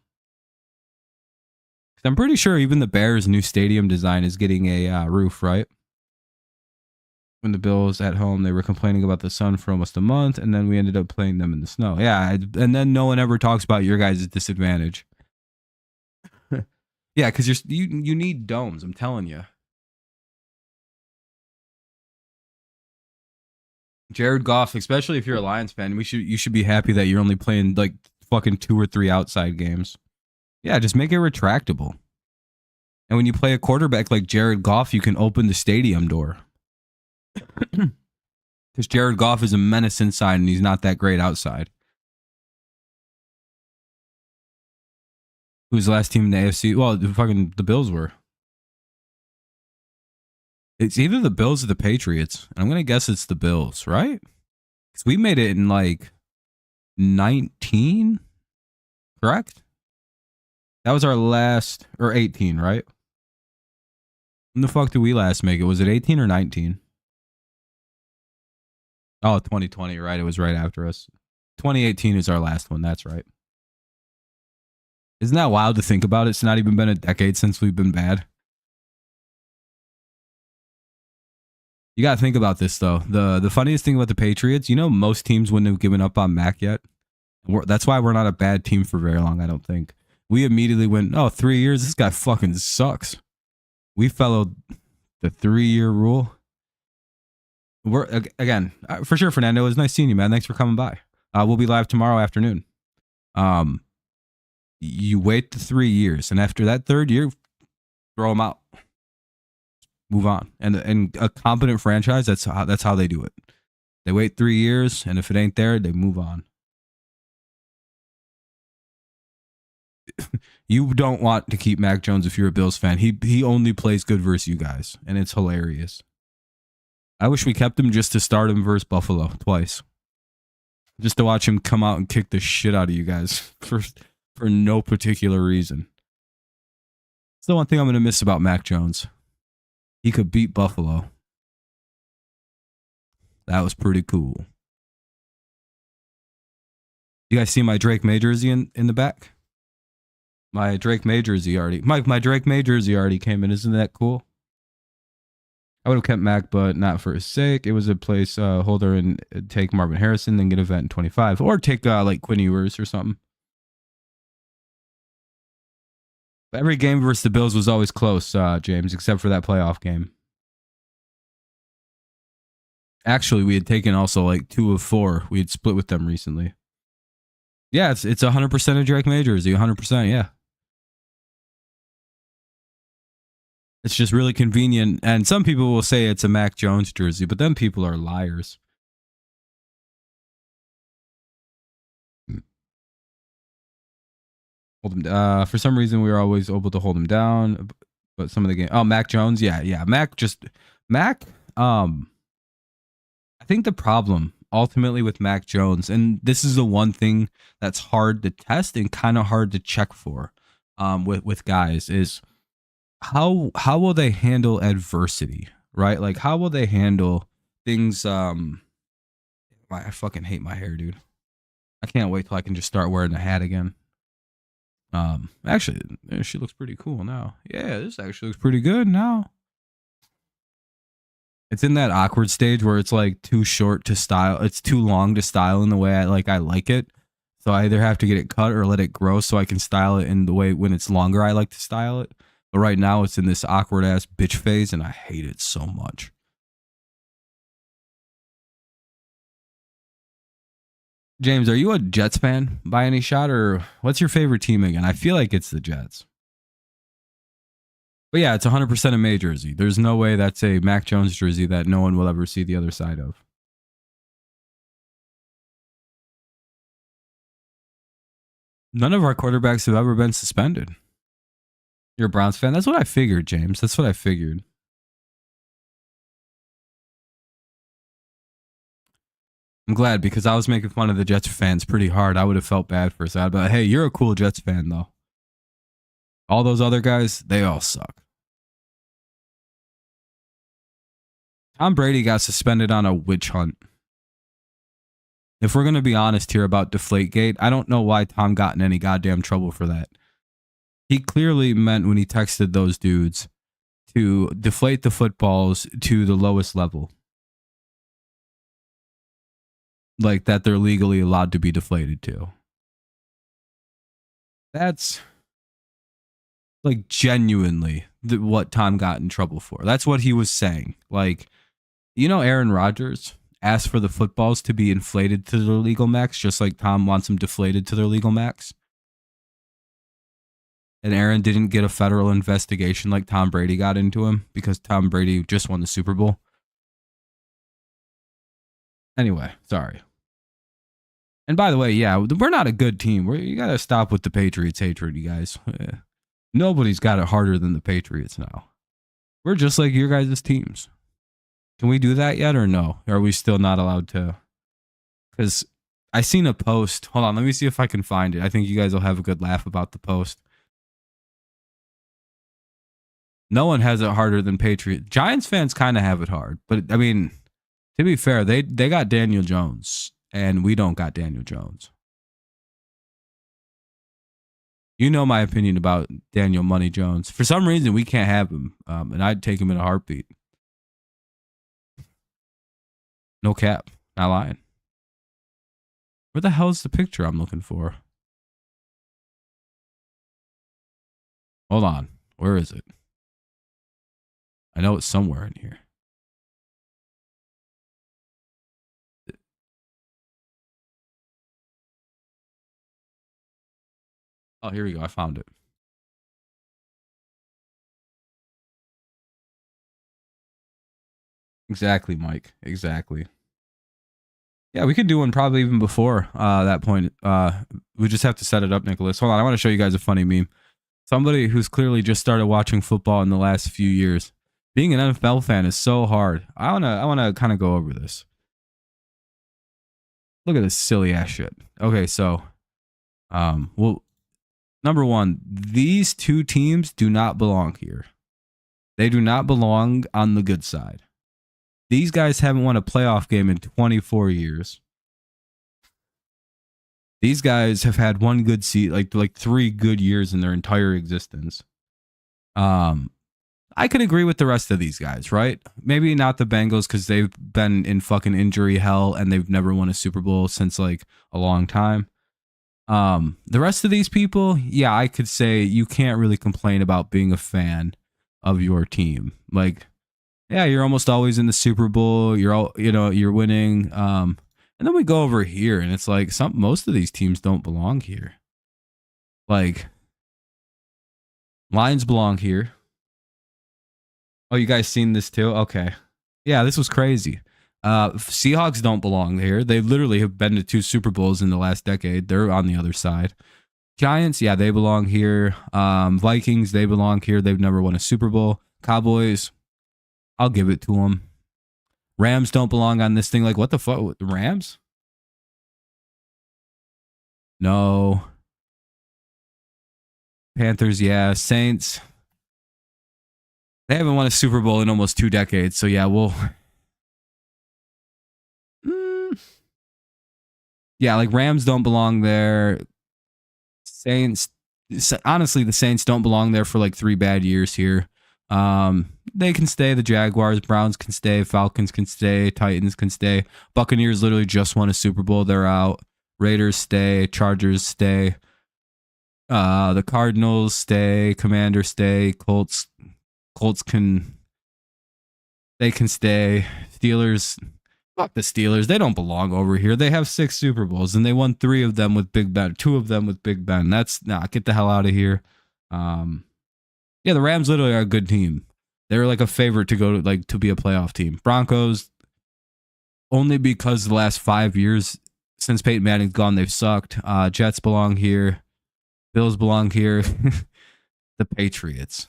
I'm pretty sure even the Bears' new stadium design is getting a roof, right? When the Bills at home, they were complaining about the sun for almost a month, and then we ended up playing them in the snow. Yeah, and then no one ever talks about your guys' disadvantage. Yeah, because you need domes. I'm telling you. Jared Goff, especially if you're a Lions fan, you should be happy that you're only playing like fucking 2 or 3 outside games. Yeah, just make it retractable. And when you play a quarterback like Jared Goff, you can open the stadium door. Because Jared Goff is a menace inside and he's not that great outside. Who's the last team in the AFC? Well, the Bills were. It's either the Bills or the Patriots. I'm going to guess it's the Bills, right? Because we made it in like 19, correct? That was our last, or 18, right? When the fuck did we last make it? Was it 18 or 19? Oh, 2020, right? It was right after us. 2018 is our last one. That's right. Isn't that wild to think about? It's not even been a decade since we've been bad. You got to think about this, though. The funniest thing about the Patriots, most teams wouldn't have given up on Mac yet. That's why we're not a bad team for very long, I don't think. We immediately went, 3 years? This guy fucking sucks. We followed the 3-year rule. Again, for sure, Fernando, it was nice seeing you, man. Thanks for coming by. We'll be live tomorrow afternoon. You wait the 3 years, and after that 3rd year, throw them out. Move on. And a competent franchise, that's how they do it. They wait 3 years, and if it ain't there, they move on. You don't want to keep Mac Jones if you're a Bills fan. He only plays good versus you guys, and it's hilarious. I wish we kept him just to start him versus Buffalo twice. Just to watch him come out and kick the shit out of you guys for no particular reason. It's the one thing I'm going to miss about Mac Jones. He could beat Buffalo. That was pretty cool. You guys see my Drake May jersey in the back? My Drake May jersey already. My Drake May jersey already came in. Isn't that cool? I would have kept Mac, but not for his sake. It was a placeholder and take Marvin Harrison, then get a vet in 25. Or take like Quinn Ewers or something. But every game versus the Bills was always close, James, except for that playoff game. Actually, we had taken also like 2 of 4. We had split with them recently. Yeah, it's 100% a Drake May jersey. 100%, yeah. It's just really convenient. And some people will say it's a Mac Jones jersey, but then people are liars. Hold him. For some reason, we were always able to hold him down. But some of the game. Oh, Mac Jones. Yeah. Mac. I think the problem ultimately with Mac Jones, and this is the one thing that's hard to test and kind of hard to check for, with guys is how will they handle adversity, right? Like how will they handle things? I fucking hate my hair, dude. I can't wait till I can just start wearing a hat again. Actually, she looks pretty cool now. Yeah, this actually looks pretty good now. It's in that awkward stage where it's like too short to style. It's too long to style in the way I like it. So I either have to get it cut or let it grow so I can style it in the way when it's longer I like to style it. But right now it's in this awkward ass bitch phase and I hate it so much. James, are you a Jets fan by any shot, or what's your favorite team again? I feel like it's the Jets. But yeah, it's 100% a May jersey. There's no way that's a Mac Jones jersey that no one will ever see the other side of. None of our quarterbacks have ever been suspended. You're a Browns fan? That's what I figured, James. That's what I figured. I'm glad because I was making fun of the Jets fans pretty hard. I would have felt bad for a second, but hey, you're a cool Jets fan though. All those other guys, they all suck. Tom Brady got suspended on a witch hunt. If we're going to be honest here about Deflategate, I don't know why Tom got in any goddamn trouble for that. He clearly meant when he texted those dudes to deflate the footballs to the lowest level. Like that they're legally allowed to be deflated to. That's like genuinely what Tom got in trouble for. That's what he was saying. Like, you know, Aaron Rodgers asked for the footballs to be inflated to their legal max, just like Tom wants them deflated to their legal max. And Aaron didn't get a federal investigation like Tom Brady got into him because Tom Brady just won the Super Bowl. Anyway, sorry. And by the way, yeah, we're not a good team. You got to stop with the Patriots hatred, you guys. Nobody's got it harder than the Patriots now. We're just like your guys' teams. Can we do that yet or no? Are we still not allowed to? Because I seen a post. Hold on, let me see if I can find it. I think you guys will have a good laugh about the post. No one has it harder than Patriots. Giants fans kind of have it hard. But, I mean, to be fair, they got Daniel Jones. And we don't got Daniel Jones. You know my opinion about Daniel Money Jones. For some reason, we can't have him. And I'd take him in a heartbeat. No cap. Not lying. Where the hell is the picture I'm looking for? Hold on. Where is it? I know it's somewhere in here. Oh, here we go. I found it. Exactly, Mike. Exactly. Yeah, we could do one probably even before that point. We just have to set it up, Nicholas. Hold on. I want to show you guys a funny meme. Somebody who's clearly just started watching football in the last few years. Being an NFL fan is so hard. I wanna kind of go over this. Look at this silly ass shit. Okay, so, well, number one, these two teams do not belong here. They do not belong on the good side. These guys haven't won a playoff game in 24 years. These guys have had one good season, like 3 good years in their entire existence. I can agree with the rest of these guys, right? Maybe not the Bengals because they've been in fucking injury hell and they've never won a Super Bowl since like a long time. The rest of these people, yeah, I could say you can't really complain about being a fan of your team. Like, yeah, you're almost always in the Super Bowl. You're winning. And then we go over here and it's like most of these teams don't belong here. Like, Lions belong here. Oh, you guys seen this too? Okay. Yeah, this was crazy. Seahawks don't belong here. They literally have been to 2 Super Bowls in the last decade. They're on the other side. Giants, yeah, they belong here. Vikings, they belong here. They've never won a Super Bowl. Cowboys, I'll give it to them. Rams don't belong on this thing. Like, what the fuck? The Rams? No. Panthers, yeah. Saints, they haven't won a Super Bowl in almost 2 decades. So, yeah, we'll... Yeah, like Rams don't belong there. Saints, honestly, the Saints don't belong there for like 3 bad years here. They can stay. The Jaguars, Browns can stay. Falcons can stay. Titans can stay. Buccaneers literally just won a Super Bowl. They're out. Raiders stay. Chargers stay. The Cardinals stay. Commanders stay. Colts can stay. Steelers, fuck the Steelers. They don't belong over here. They have 6 Super Bowls and they won 3 of them with Big Ben. 2 of them with Big Ben. Get the hell out of here. Yeah, the Rams literally are a good team. They're like a favorite to go to be a playoff team. Broncos, only because the last 5 years since Peyton Manning's gone, they've sucked. Jets belong here. Bills belong here. The Patriots.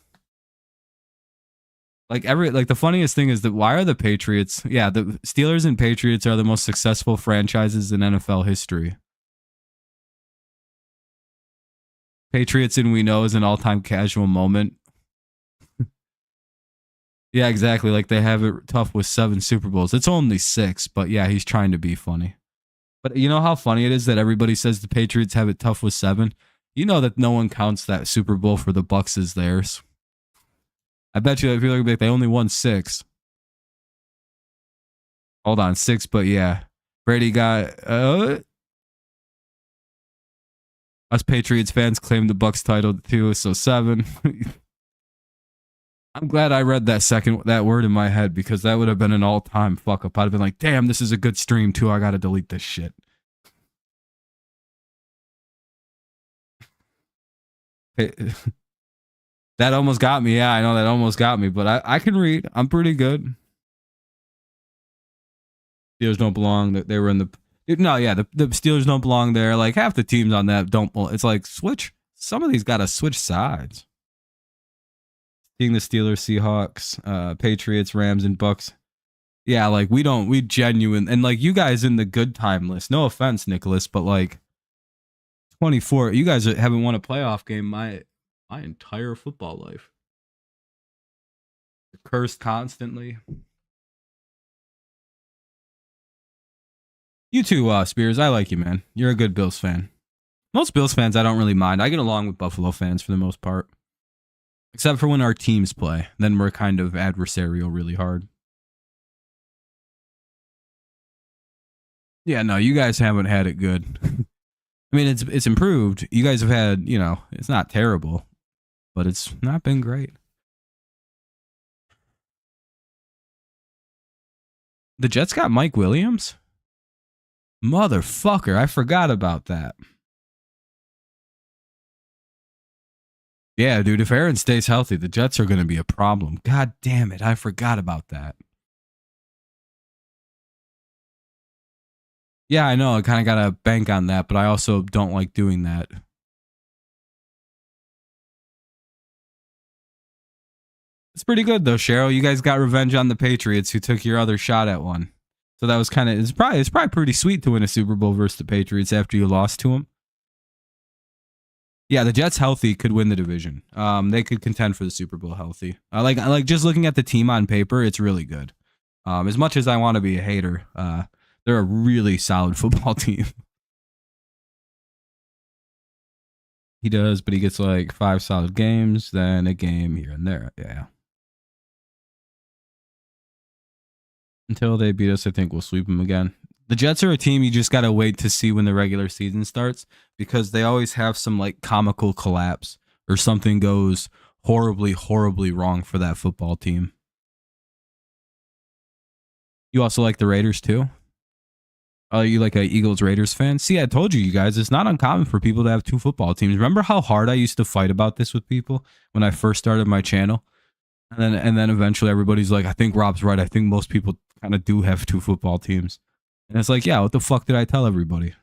Like the funniest thing is that why are the Patriots? Yeah, the Steelers and Patriots are the most successful franchises in NFL history. Patriots and we know is an all-time casual moment. Yeah, exactly. Like they have it tough with 7 Super Bowls. It's only 6, but yeah, he's trying to be funny. But you know how funny it is that everybody says the Patriots have it tough with 7? You know that no one counts that Super Bowl for the Bucks as theirs. I bet you if you look back, they only won 6. Hold on, 6, but yeah. Brady got us Patriots fans claim the Bucks title too, so 7. I'm glad I read that word in my head because that would have been an all-time fuck up. I'd have been like, damn, this is a good stream too. I gotta delete this shit. That almost got me. Yeah, I know that almost got me, but I can read. I'm pretty good. Steelers don't belong. They were in the... No, yeah, the Steelers don't belong there. Like, half the teams on that don't... It's like, switch... Some of these got to switch sides. Seeing the Steelers, Seahawks, Patriots, Rams, and Bucks. Yeah, like, we genuine... And, like, you guys in the good time list. No offense, Nicholas, but, like, 24... You guys haven't won a playoff game my entire football life. Cursed constantly. You too, Spears. I like you, man. You're a good Bills fan. Most Bills fans I don't really mind. I get along with Buffalo fans for the most part. Except for when our teams play. Then we're kind of adversarial really hard. Yeah, no, you guys haven't had it good. I mean, it's improved. You guys have had, you know, it's not terrible. But it's not been great. The Jets got Mike Williams? Motherfucker, I forgot about that. Yeah, dude, if Aaron stays healthy, the Jets are going to be a problem. God damn it, I forgot about that. Yeah, I know, I kind of got to bank on that, but I also don't like doing that. It's pretty good, though, Cheryl. You guys got revenge on the Patriots who took your other shot at one. So that was kind of... It's probably pretty sweet to win a Super Bowl versus the Patriots after you lost to them. Yeah, the Jets healthy could win the division. They could contend for the Super Bowl healthy. I like just looking at the team on paper, it's really good. As much as I want to be a hater, they're a really solid football team. He does, but he gets like 5 solid games, then a game here and there. Yeah. Until they beat us, I think we'll sweep them again. The Jets are a team you just got to wait to see when the regular season starts because they always have some like comical collapse or something goes horribly, horribly wrong for that football team. You also like the Raiders too? Oh, you like a Eagles-Raiders fan? See, I told you guys, it's not uncommon for people to have 2 football teams. Remember how hard I used to fight about this with people when I first started my channel? And then eventually everybody's like, I think Rob's right. I think most people kind of do have 2 football teams. And it's like, yeah, what the fuck did I tell everybody?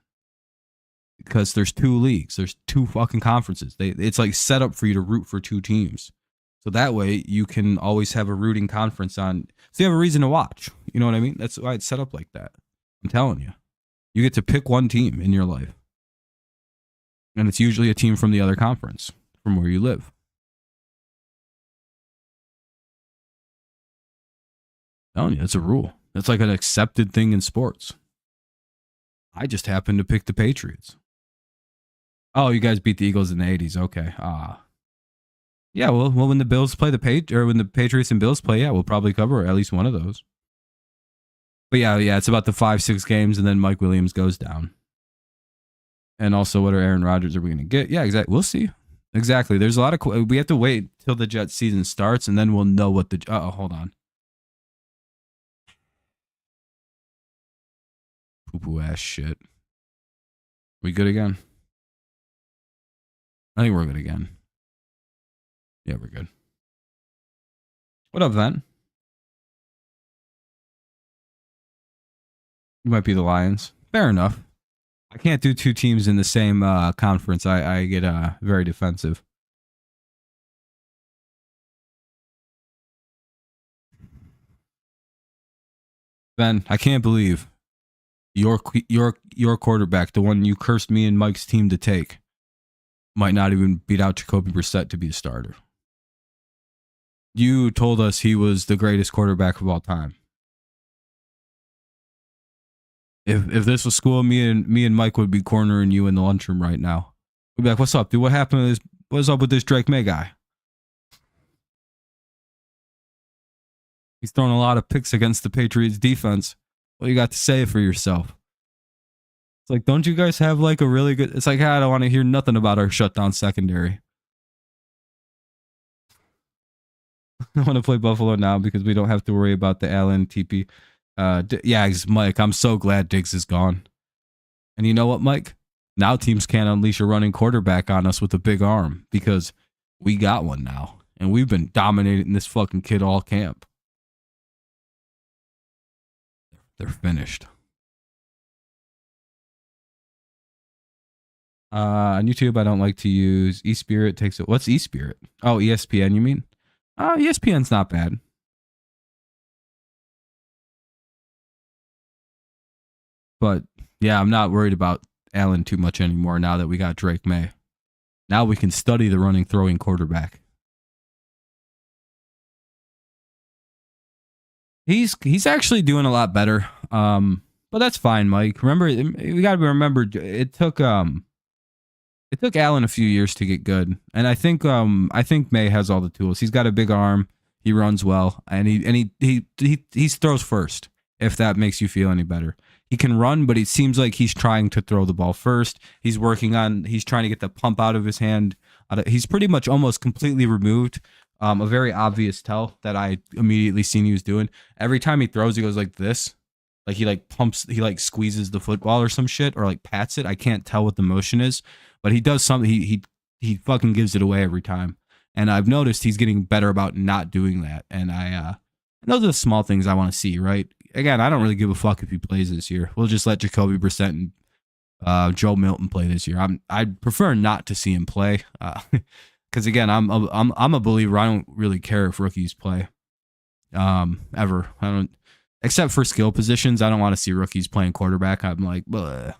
Because there's 2 leagues. There's 2 fucking conferences. It's like set up for you to root for 2 teams. So that way you can always have a rooting conference on. So you have a reason to watch. You know what I mean? That's why it's set up like that. I'm telling you. You get to pick one team in your life. And it's usually a team from the other conference, from where you live. I'm telling you, it's a rule. It's like an accepted thing in sports. I just happened to pick the Patriots. Oh, you guys beat the Eagles in the 80s. Okay. Yeah, well, when the Bills play when the Patriots and Bills play, yeah, we'll probably cover at least one of those. But yeah, it's about the 5-6 games, and then Mike Williams goes down. And also, what are Aaron Rodgers are we going to get? Yeah, exactly. We'll see. Exactly. There's a lot of... We have to wait till the Jets season starts, and then we'll know what the... hold on. Poo-poo ass shit. We good again? I think we're good again. Yeah, we're good. What up, Vent? You might be the Lions. Fair enough. I can't do 2 teams in the same conference. I get very defensive. Ben, I can't believe your quarterback, the one you cursed me and Mike's team to take, might not even beat out Jacoby Brissett to be a starter. You told us he was the greatest quarterback of all time. If this was school, me and Mike would be cornering you in the lunchroom right now. We'd be like, "What's up, dude? What happened to this? What's up with this Drake May guy? He's throwing a lot of picks against the Patriots defense. What do you got to say for yourself?" It's like, don't you guys have like a really good... It's like, I don't want to hear nothing about our shutdown secondary. I want to play Buffalo now because we don't have to worry about the Allen TP. Yeah, Mike, I'm so glad Diggs is gone. And you know what, Mike? Now teams can't unleash a running quarterback on us with a big arm because we got one now. And we've been dominating this fucking kid all camp. They're finished. On YouTube, I don't like to use eSpirit. Takes it. What's eSpirit? Oh, ESPN, you mean? ESPN's not bad. But yeah, I'm not worried about Allen too much anymore now that we got Drake May. Now we can study the running, throwing quarterback. He's actually doing a lot better. But that's fine, Mike. Remember, we got to remember it took Allen a few years to get good, and I think May has all the tools. He's got a big arm. He runs well, and he throws first. If that makes you feel any better, he can run, but it seems like he's trying to throw the ball first. He's trying to get the pump out of his hand. He's pretty much almost completely removed. A very obvious tell that I immediately seen he was doing. Every time he throws, he goes like this. Like he like pumps, he like squeezes the football or some shit, or like pats it. I can't tell what the motion is, but he does something. He fucking gives it away every time. And I've noticed he's getting better about not doing that. And those are the small things I want to see, right? Again, I don't really give a fuck if he plays this year. We'll just let Jacoby Brissett and Joe Milton play this year. I'd prefer not to see him play, because again, I'm a believer. I don't really care if rookies play, ever. I don't, except for skill positions. I don't want to see rookies playing quarterback. I'm like, bleh.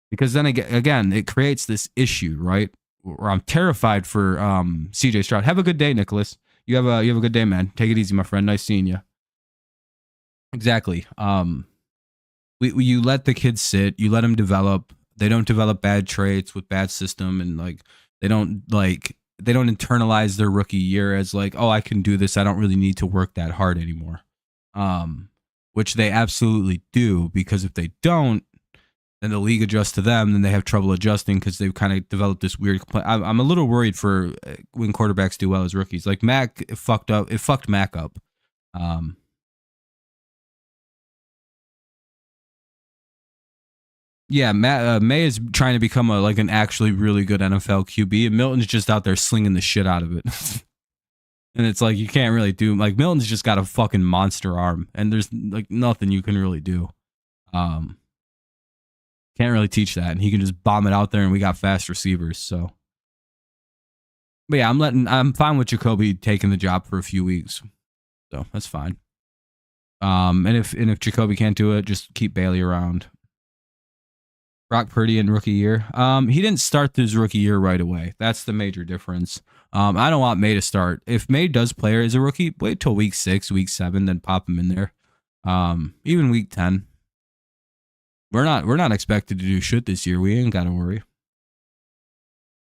Because then again, it creates this issue, right? Where I'm terrified for CJ Stroud. Have a good day, Nicholas. You have a good day, man. Take it easy, my friend. Nice seeing you. Exactly. You let the kids sit. You let them develop. They don't develop bad traits with bad system, and like they don't internalize their rookie year as like, oh, I can do this. I don't really need to work that hard anymore. Which they absolutely do, because if they don't, then the league adjusts to them, then they have trouble adjusting because they've kind of developed this weird. I'm a little worried for when quarterbacks do well as rookies. Like Mac, it fucked Mac up. Yeah, May is trying to become an actually really good NFL QB, and Milton's just out there slinging the shit out of it. And it's like, you can't really do, like, Milton's just got a fucking monster arm, and there's like nothing you can really do. Can't really teach that, and he can just bomb it out there, and we got fast receivers. So, but yeah, I'm fine with Jacoby taking the job for a few weeks, so that's fine. And if Jacoby can't do it, just keep Bailey around. Brock Purdy in rookie year. He didn't start his rookie year right away. That's the major difference. I don't want May to start. If May does play as a rookie, wait till week 6, week 7, then pop him in there. Even week 10. We're not expected to do shit this year. We ain't gotta worry.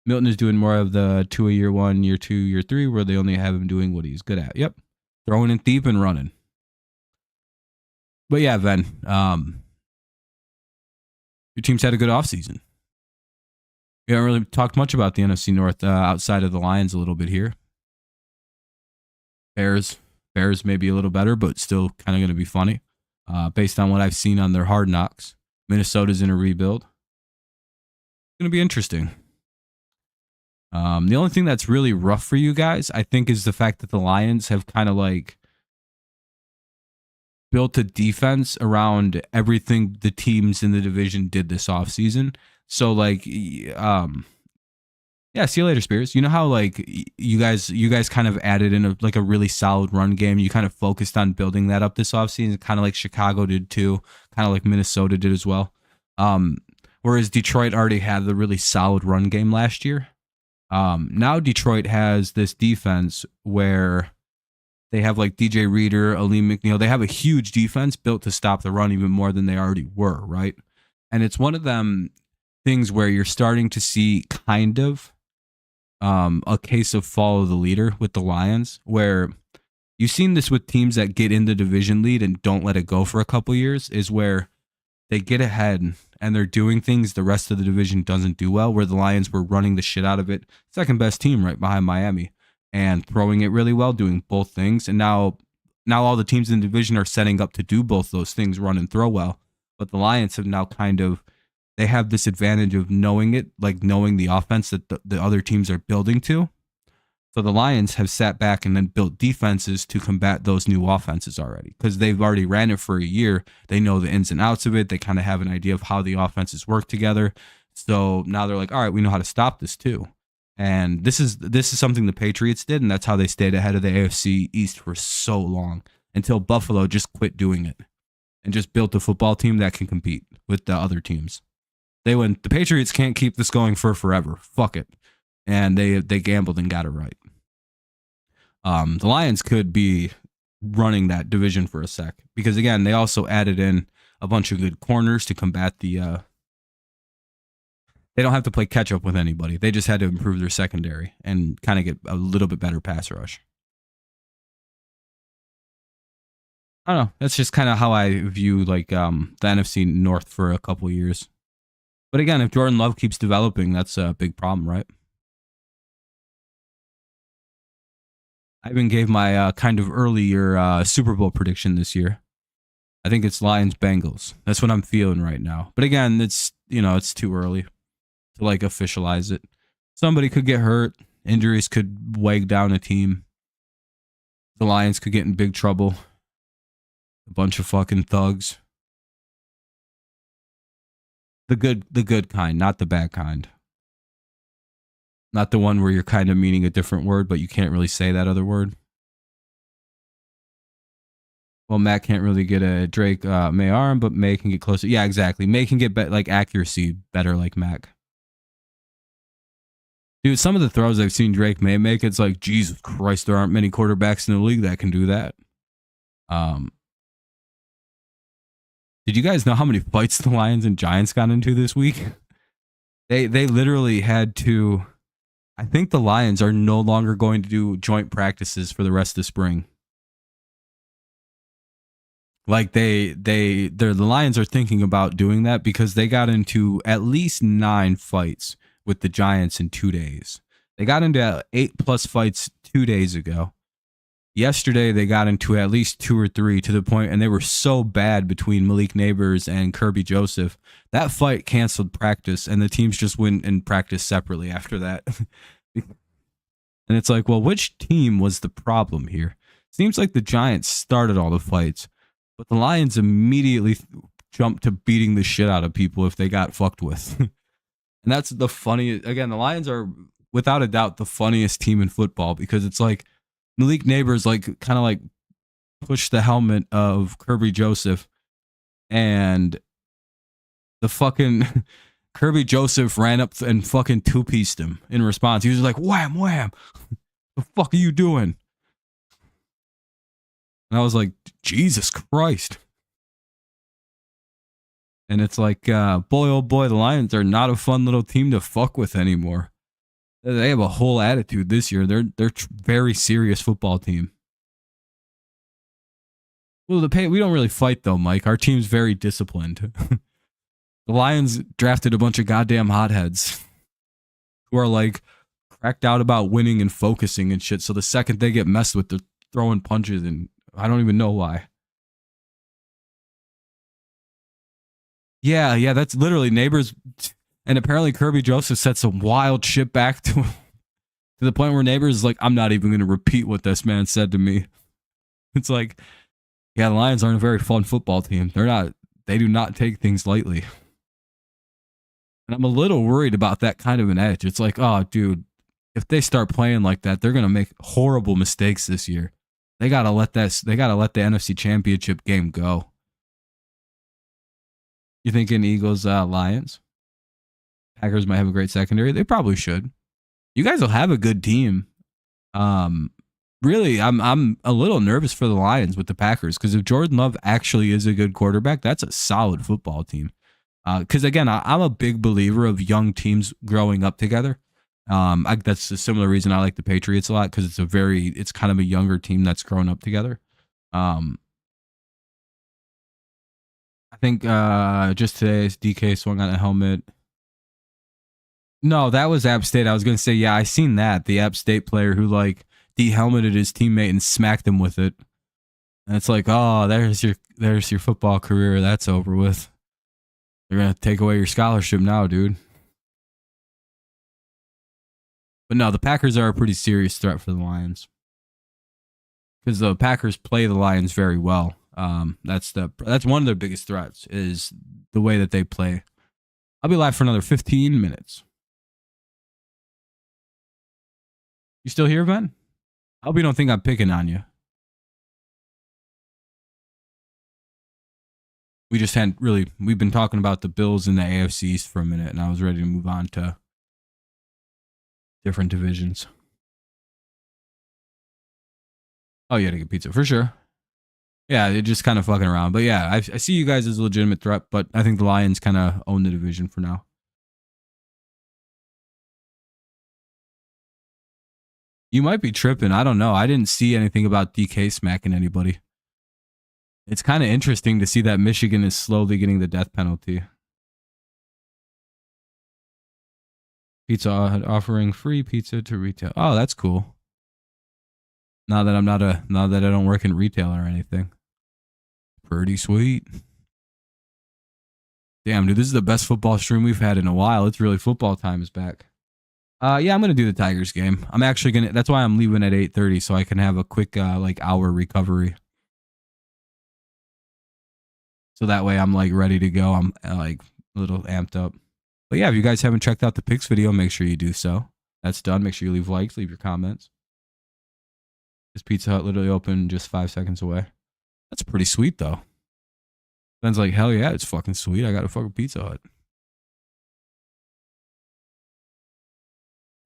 Milton is doing more of the 2 a year 1, year 2, year 3, where they only have him doing what he's good at. Yep. Throwing it deep and running. But yeah, Ven, your team's had a good offseason. We haven't really talked much about the NFC North outside of the Lions a little bit here. Bears may be a little better, but still kind of going to be funny based on what I've seen on their Hard Knocks. Minnesota's in a rebuild. It's going to be interesting. The only thing that's really rough for you guys, I think, is the fact that the Lions have kind of like built a defense around everything the teams in the division did this offseason. So like, Yeah, see you later, Spears. You know how like you guys kind of added in like a really solid run game. You kind of focused on building that up this offseason, kind of like Chicago did too, kind of like Minnesota did as well. Um, Whereas Detroit already had the really solid run game last year. Now Detroit has this defense where they have like DJ Reader, Aleem McNeil. They have a huge defense built to stop the run even more than they already were, right? And it's one of them things where you're starting to see kind of a case of follow the leader with the Lions, where you've seen this with teams that get in the division lead and don't let it go for a couple years, is where they get ahead and they're doing things the rest of the division doesn't do well, where the Lions were running the shit out of it. Second best team right behind Miami and throwing it really well, doing both things. And now all the teams in the division are setting up to do both those things, run and throw well. But the Lions have now kind of, they have this advantage of knowing it, like knowing the offense that the other teams are building to. So the Lions have sat back and then built defenses to combat those new offenses already, because they've already ran it for a year. They know the ins and outs of it. They kind of have an idea of how the offenses work together. So now they're like, all right, we know how to stop this too. And this is something the Patriots did, and that's how they stayed ahead of the AFC East for so long, until Buffalo just quit doing it and just built a football team that can compete with the other teams. They went, the Patriots can't keep this going for forever. Fuck it. And they gambled and got it right. The Lions could be running that division for a sec, because again, they also added in a bunch of good corners to combat the they don't have to play catch up with anybody. They just had to improve their secondary and kind of get a little bit better pass rush. I don't know. That's just kind of how I view like the NFC North for a couple years. But again, if Jordan Love keeps developing, that's a big problem, right? I even gave my kind of earlier Super Bowl prediction this year. I think it's Lions Bengals. That's what I'm feeling right now. But again, it's it's too early to like officialize it. Somebody could get hurt. Injuries could weigh down a team. The Lions could get in big trouble. A bunch of fucking thugs. The good kind, not the bad kind. Not the one where you're kind of meaning a different word, but you can't really say that other word. Well, Matt can't really get a Drake May arm, but May can get closer. Yeah, exactly. May can get like accuracy better like Mac. Dude, some of the throws I've seen Drake May make, it's like, Jesus Christ, there aren't many quarterbacks in the league that can do that. Did you guys know how many fights the Lions and Giants got into this week? They literally had to. I think the Lions are no longer going to do joint practices for the rest of spring. Like the Lions are thinking about doing that because they got into at least 9 fights with the Giants in 2 days. They got into 8+ fights 2 days ago. Yesterday, they got into at least 2 or 3 to the point, and they were so bad between Malik Neighbors and Kirby Joseph. That fight canceled practice, and the teams just went and practiced separately after that. And it's like, well, which team was the problem here? Seems like the Giants started all the fights, but the Lions immediately jumped to beating the shit out of people if they got fucked with. And that's the funniest. Again, the Lions are, without a doubt, the funniest team in football, because it's like, Malik Neighbors like kind of like pushed the helmet of Kirby Joseph, and the fucking Kirby Joseph ran up and fucking two-pieced him in response. He was like, wham, wham. The fuck are you doing? And I was like, Jesus Christ. And it's like, boy, oh boy, the Lions are not a fun little team to fuck with anymore. They have a whole attitude this year. They're very serious football team. Well, we don't really fight though, Mike. Our team's very disciplined. The Lions drafted a bunch of goddamn hotheads who are like cracked out about winning and focusing and shit. So the second they get messed with, they're throwing punches, and I don't even know why. Yeah, that's literally Neighbors. And apparently Kirby Joseph said some wild shit back to him, to the point where Neighbors is like, I'm not even going to repeat what this man said to me. It's like, yeah, the Lions aren't a very fun football team. They do not take things lightly. And I'm a little worried about that kind of an edge. It's like, oh, dude, if they start playing like that, they're gonna make horrible mistakes this year. They gotta let the NFC Championship game go. You thinking Eagles, Lions? Packers might have a great secondary. They probably should. You guys will have a good team. Really, I'm a little nervous for the Lions with the Packers because if Jordan Love actually is a good quarterback, that's a solid football team. Because again, I'm a big believer of young teams growing up together. That's a similar reason I like the Patriots a lot because it's kind of a younger team that's grown up together. I think just today DK swung on a helmet. No, that was App State. I was gonna say, yeah, I seen that. The App State player who like de-helmeted his teammate and smacked him with it. And it's like, oh, there's your football career. That's over with. They're gonna take away your scholarship now, dude. But no, the Packers are a pretty serious threat for the Lions. Because the Packers play the Lions very well. That's one of their biggest threats is the way that they play. I'll be live for another 15 minutes. You still here, Ben? I hope you don't think I'm picking on you. We've been talking about the Bills and the AFC East for a minute, and I was ready to move on to different divisions. Oh, you had to get pizza for sure. Yeah, they're just kind of fucking around. But yeah, I see you guys as a legitimate threat, but I think the Lions kind of own the division for now. You might be tripping. I don't know. I didn't see anything about DK smacking anybody. It's kind of interesting to see that Michigan is slowly getting the death penalty. Pizza offering free pizza to retail. Oh, that's cool. Now that I don't work in retail or anything. Pretty sweet. Damn, dude, this is the best football stream we've had in a while. It's really football time is back. Yeah, I'm gonna do the Tigers game. I'm actually gonna. That's why I'm leaving at 8:30 so I can have a quick hour recovery. So that way I'm like ready to go. I'm like a little amped up. But yeah, if you guys haven't checked out the picks video, make sure you do so. That's done. Make sure you leave likes, leave your comments. This Pizza Hut literally opened just 5 seconds away. That's pretty sweet though. Ben's like, hell yeah, it's fucking sweet. I got a fucking Pizza Hut.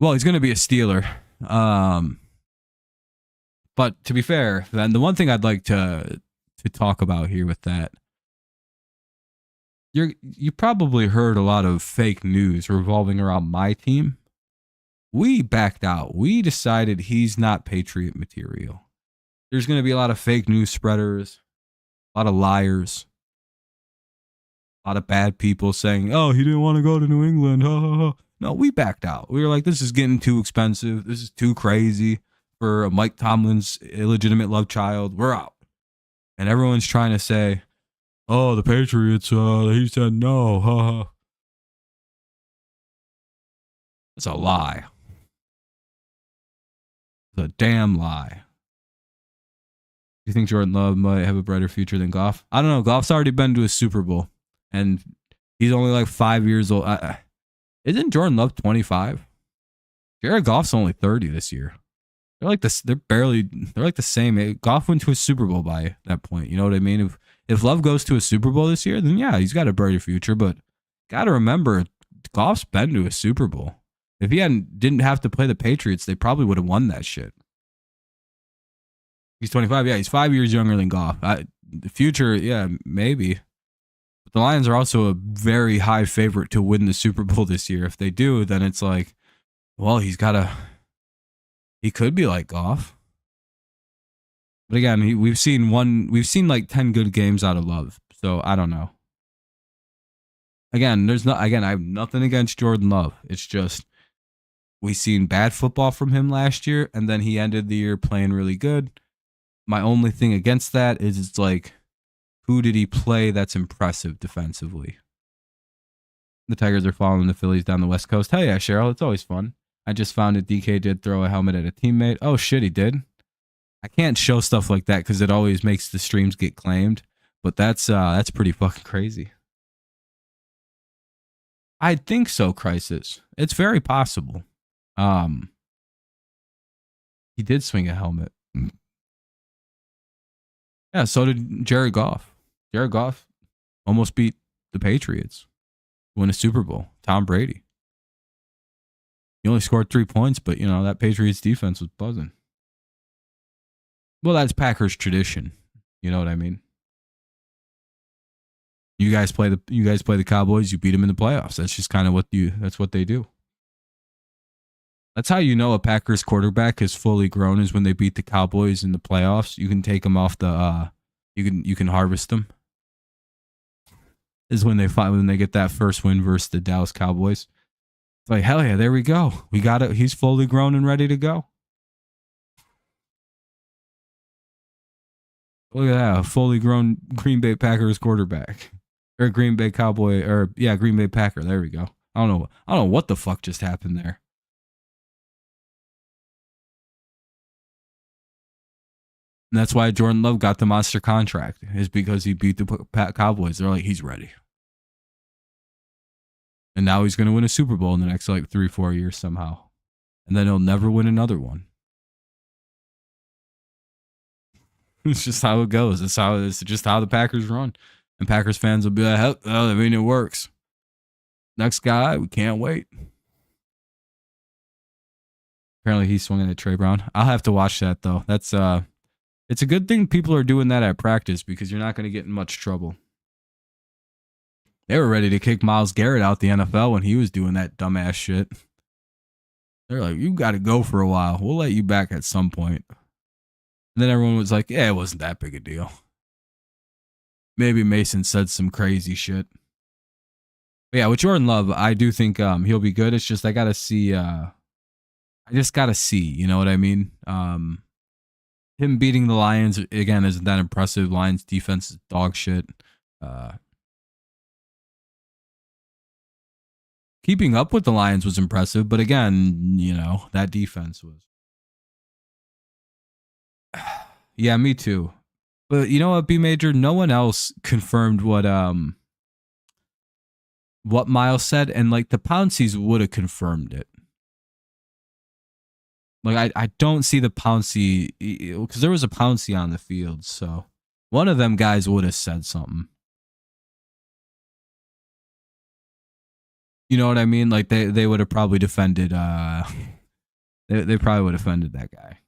Well, he's going to be a Steeler. But to be fair, then the one thing I'd like to talk about here with that, you probably heard a lot of fake news revolving around my team. We backed out. We decided he's not Patriot material. There's going to be a lot of fake news spreaders, a lot of liars, a lot of bad people saying, oh, he didn't want to go to New England. Ha, ha, ha. No, we backed out. We were like, this is getting too expensive. This is too crazy for Mike Tomlin's illegitimate love child. We're out. And everyone's trying to say, oh, the Patriots, he said no. Ha, ha. It's a lie. It's a damn lie. Do you think Jordan Love might have a brighter future than Goff? I don't know. Goff's already been to a Super Bowl, and he's only like 5 years old. Isn't Jordan Love 25? Jared Goff's only 30 this year. They're like this. They're like the same. Goff went to a Super Bowl by that point. You know what I mean? If Love goes to a Super Bowl this year, then yeah, he's got a brighter future. But gotta remember, Goff's been to a Super Bowl. If he didn't have to play the Patriots, they probably would have won that shit. He's 25. Yeah, he's 5 years younger than Goff. The future, yeah, maybe. But the Lions are also a very high favorite to win the Super Bowl this year. If they do, then it's like, well, he could be like Goff. But again, we've seen like 10 good games out of Love. So I don't know. Again, I have nothing against Jordan Love. It's just we've seen bad football from him last year, and then he ended the year playing really good. My only thing against that is it's like, who did he play that's impressive defensively? The Tigers are following the Phillies down the West Coast. Hell yeah, Cheryl. It's always fun. I just found that DK did throw a helmet at a teammate. Oh, shit, he did. I can't show stuff like that because it always makes the streams get claimed. But that's pretty fucking crazy. I think so, Crisis. It's very possible. He did swing a helmet. Yeah, so did Jared Goff. Jared Goff almost beat the Patriots, win a Super Bowl. Tom Brady. He only scored 3 points, but you know that Patriots defense was buzzing. Well, that's Packers tradition. You know what I mean? You guys play the Cowboys, you beat them in the playoffs. That's just kind of that's what they do. That's how you know a Packers quarterback is fully grown, is when they beat the Cowboys in the playoffs. You can take them off the you can harvest them. Is when they get that first win versus the Dallas Cowboys. It's like, hell yeah, there we go. We got it. He's fully grown and ready to go. Look at that, a fully grown Green Bay Packers quarterback. Or Green Bay Cowboy, or yeah, Green Bay Packer. There we go. I don't know what the fuck just happened there. And that's why Jordan Love got the monster contract, is because he beat the Cowboys. They're like, he's ready. And now he's going to win a Super Bowl in the next like 3-4 years somehow. And then he'll never win another one. It's just how it goes. It's just how the Packers run. And Packers fans will be like, oh, I mean, it works. Next guy, we can't wait. Apparently he's swinging at Trey Brown. I'll have to watch that though. That's it's a good thing people are doing that at practice, because you're not going to get in much trouble. They were ready to kick Myles Garrett out the NFL when he was doing that dumbass shit. They're like, you got to go for a while. We'll let you back at some point. And then everyone was like, yeah, it wasn't that big a deal. Maybe Mason said some crazy shit. But yeah, with Jordan Love, I do think he'll be good. It's just I got to see. I just got to see. You know what I mean? Him beating the Lions, again, isn't that impressive. Lions defense is dog shit. Keeping up with the Lions was impressive, but again, you know, that defense was. Yeah, me too. But you know what, B Major? No one else confirmed what Miles said, and like the Pounceys would have confirmed it. Like I don't see the Pouncey, because there was a Pouncey on the field, so one of them guys would have said something. You know what I mean? Like they would have probably defended. They probably would have defended that guy.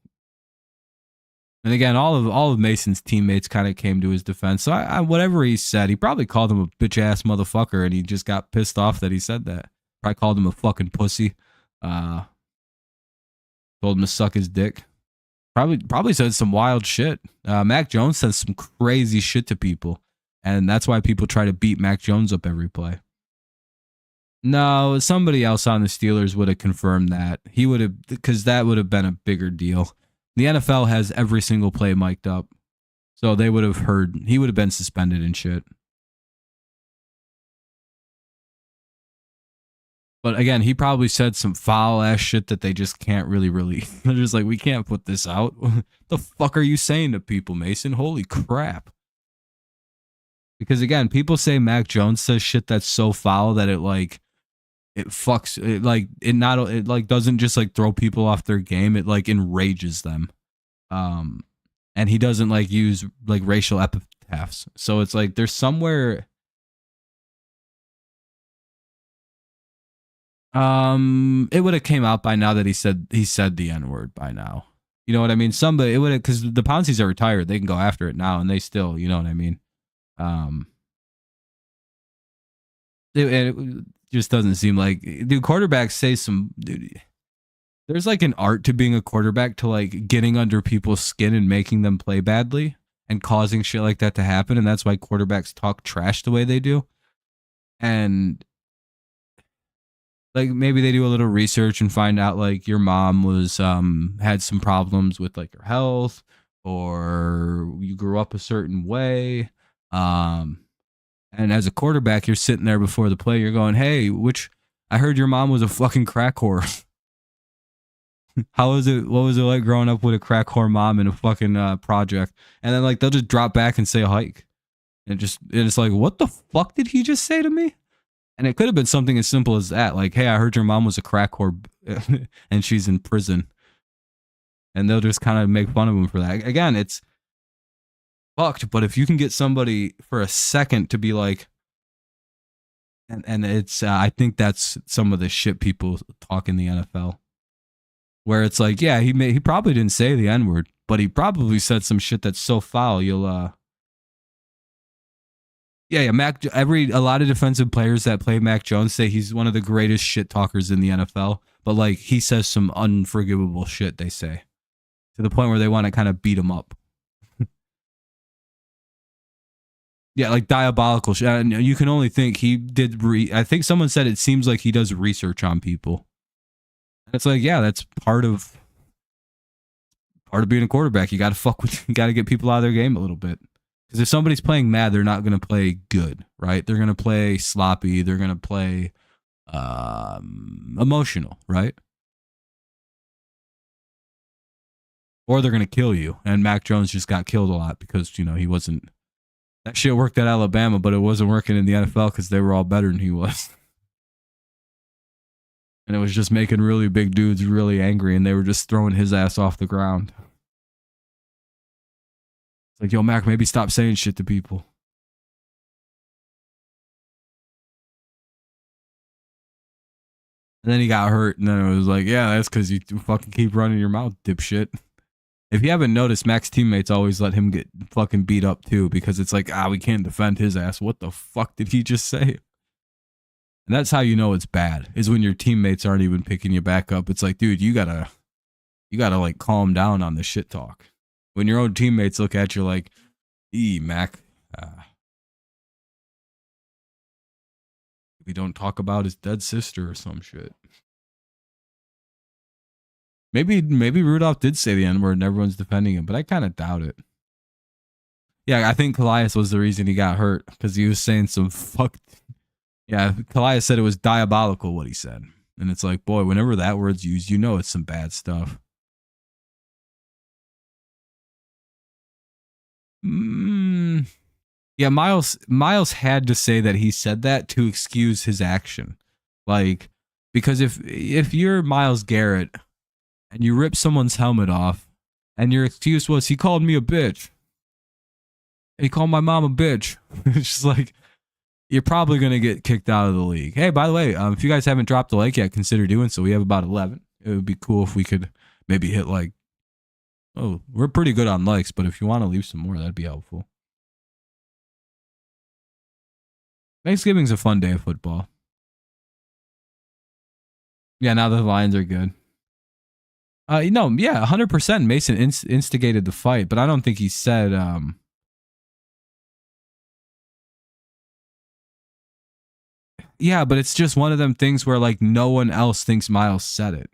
And again, all of Mason's teammates kind of came to his defense. So I whatever he said, he probably called him a bitch ass motherfucker, and he just got pissed off that he said that. Probably called him a fucking pussy. Told him to suck his dick. Probably said some wild shit. Mac Jones says some crazy shit to people, and that's why people try to beat Mac Jones up every play. No, somebody else on the Steelers would have confirmed that. He would have, because that would have been a bigger deal. The NFL has every single play mic'd up, so they would have heard. He would have been suspended and shit. But again, he probably said some foul ass shit that they just can't really. They're just like, we can't put this out. The fuck are you saying to people, Mason? Holy crap. Because again, people say Mac Jones says shit that's so foul that it fucks it doesn't just like throw people off their game. It like enrages them. And he doesn't like use like racial epithets. So it's like there's somewhere. It would have came out by now that he said the N-word by now. You know what I mean? Somebody, it would have, because the Pounceys are retired. They can go after it now, and they still, you know what I mean? It just doesn't seem like, dude, quarterbacks say some, dude, there's like an art to being a quarterback, to like getting under people's skin and making them play badly and causing shit like that to happen. And that's why quarterbacks talk trash the way they do. And like maybe they do a little research and find out like your mom was had some problems with like her health, or you grew up a certain way. And as a quarterback, you're sitting there before the play, you're going, hey, I heard your mom was a fucking crack whore. What was it like growing up with a crack whore mom in a fucking project? And then like they'll just drop back and say a hike. And it's like, what the fuck did he just say to me? And it could have been something as simple as that. Like, hey, I heard your mom was a crack whore and she's in prison. And they'll just kind of make fun of him for that. Again, it's fucked. But if you can get somebody for a second to be like, and it's, I think that's some of the shit people talk in the NFL. Where it's like, yeah, he probably didn't say the N-word, but he probably said some shit that's so foul, you'll, Yeah, a lot of defensive players that play Mac Jones say he's one of the greatest shit talkers in the NFL. But like he says some unforgivable shit, they say. To the point where they want to kind of beat him up. Yeah, like diabolical shit. And you can only think he did I think someone said it seems like he does research on people. And it's like, yeah, that's part of being a quarterback. You gotta get people out of their game a little bit. Because if somebody's playing mad, they're not going to play good, right? They're going to play sloppy. They're going to play emotional, right? Or they're going to kill you. And Mac Jones just got killed a lot because, he wasn't... That shit worked at Alabama, but it wasn't working in the NFL because they were all better than he was. And it was just making really big dudes really angry, and they were just throwing his ass off the ground. It's like, yo, Mac, maybe stop saying shit to people. And then he got hurt, and then it was like, yeah, that's because you fucking keep running your mouth, dipshit. If you haven't noticed, Mac's teammates always let him get fucking beat up too, because it's like, we can't defend his ass. What the fuck did he just say? And that's how you know it's bad, is when your teammates aren't even picking you back up. It's like, dude, you gotta like calm down on the shit talk. When your own teammates look at you like, Mac, we don't talk about his dead sister or some shit. Maybe Rudolph did say the N-word and everyone's defending him, but I kind of doubt it. Yeah, I think Calais was the reason he got hurt, because he was saying some fucked... Yeah, Calais said it was diabolical what he said. And it's like, boy, whenever that word's used, it's some bad stuff. Yeah, Miles had to say that he said that to excuse his action. Like, because if you're Myles Garrett and you rip someone's helmet off and your excuse was, he called me a bitch. He called my mom a bitch. It's just like, you're probably going to get kicked out of the league. Hey, by the way, if you guys haven't dropped a like yet, consider doing so. We have about 11. It would be cool if we could maybe hit like, we're pretty good on likes, but if you want to leave some more, that'd be helpful. Thanksgiving's a fun day of football. Yeah, now the Lions are good. 100% Mason instigated the fight, but I don't think he said... Yeah, but it's just one of them things where like no one else thinks Miles said it.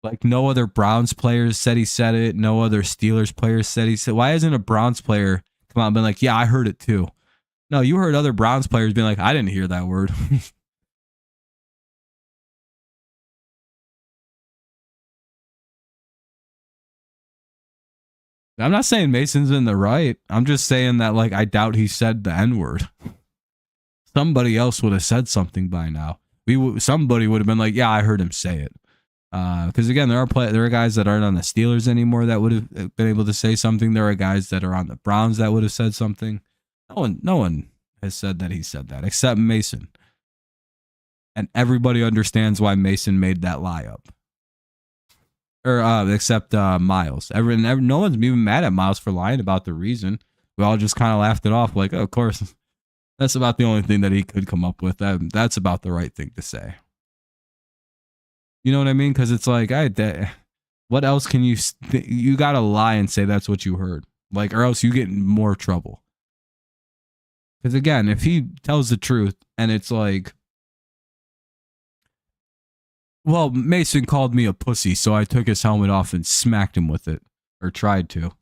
Like no other Browns players said he said it. No other Steelers players said he said. Why isn't a Browns player come out and been like, yeah, I heard it too? No, you heard other Browns players being like, I didn't hear that word. I'm not saying Mason's in the right. I'm just saying that like I doubt he said the N-word. Somebody else would have said something by now. Somebody would have been like, yeah, I heard him say it. Because again, there are guys that aren't on the Steelers anymore that would have been able to say something. There are guys that are on the Browns that would have said something. No one has said that he said that except Mason. And everybody understands why Mason made that lie up. Or except Miles. No one's even mad at Miles for lying about the reason. We all just kind of laughed it off like, oh, of course. That's about the only thing that he could come up with. That's about the right thing to say. You know what I mean? Because it's like, what else can you got to lie and say that's what you heard. Like, or else you get in more trouble. Because again, if he tells the truth and it's like, well, Mason called me a pussy, so I took his helmet off and smacked him with it, or tried to.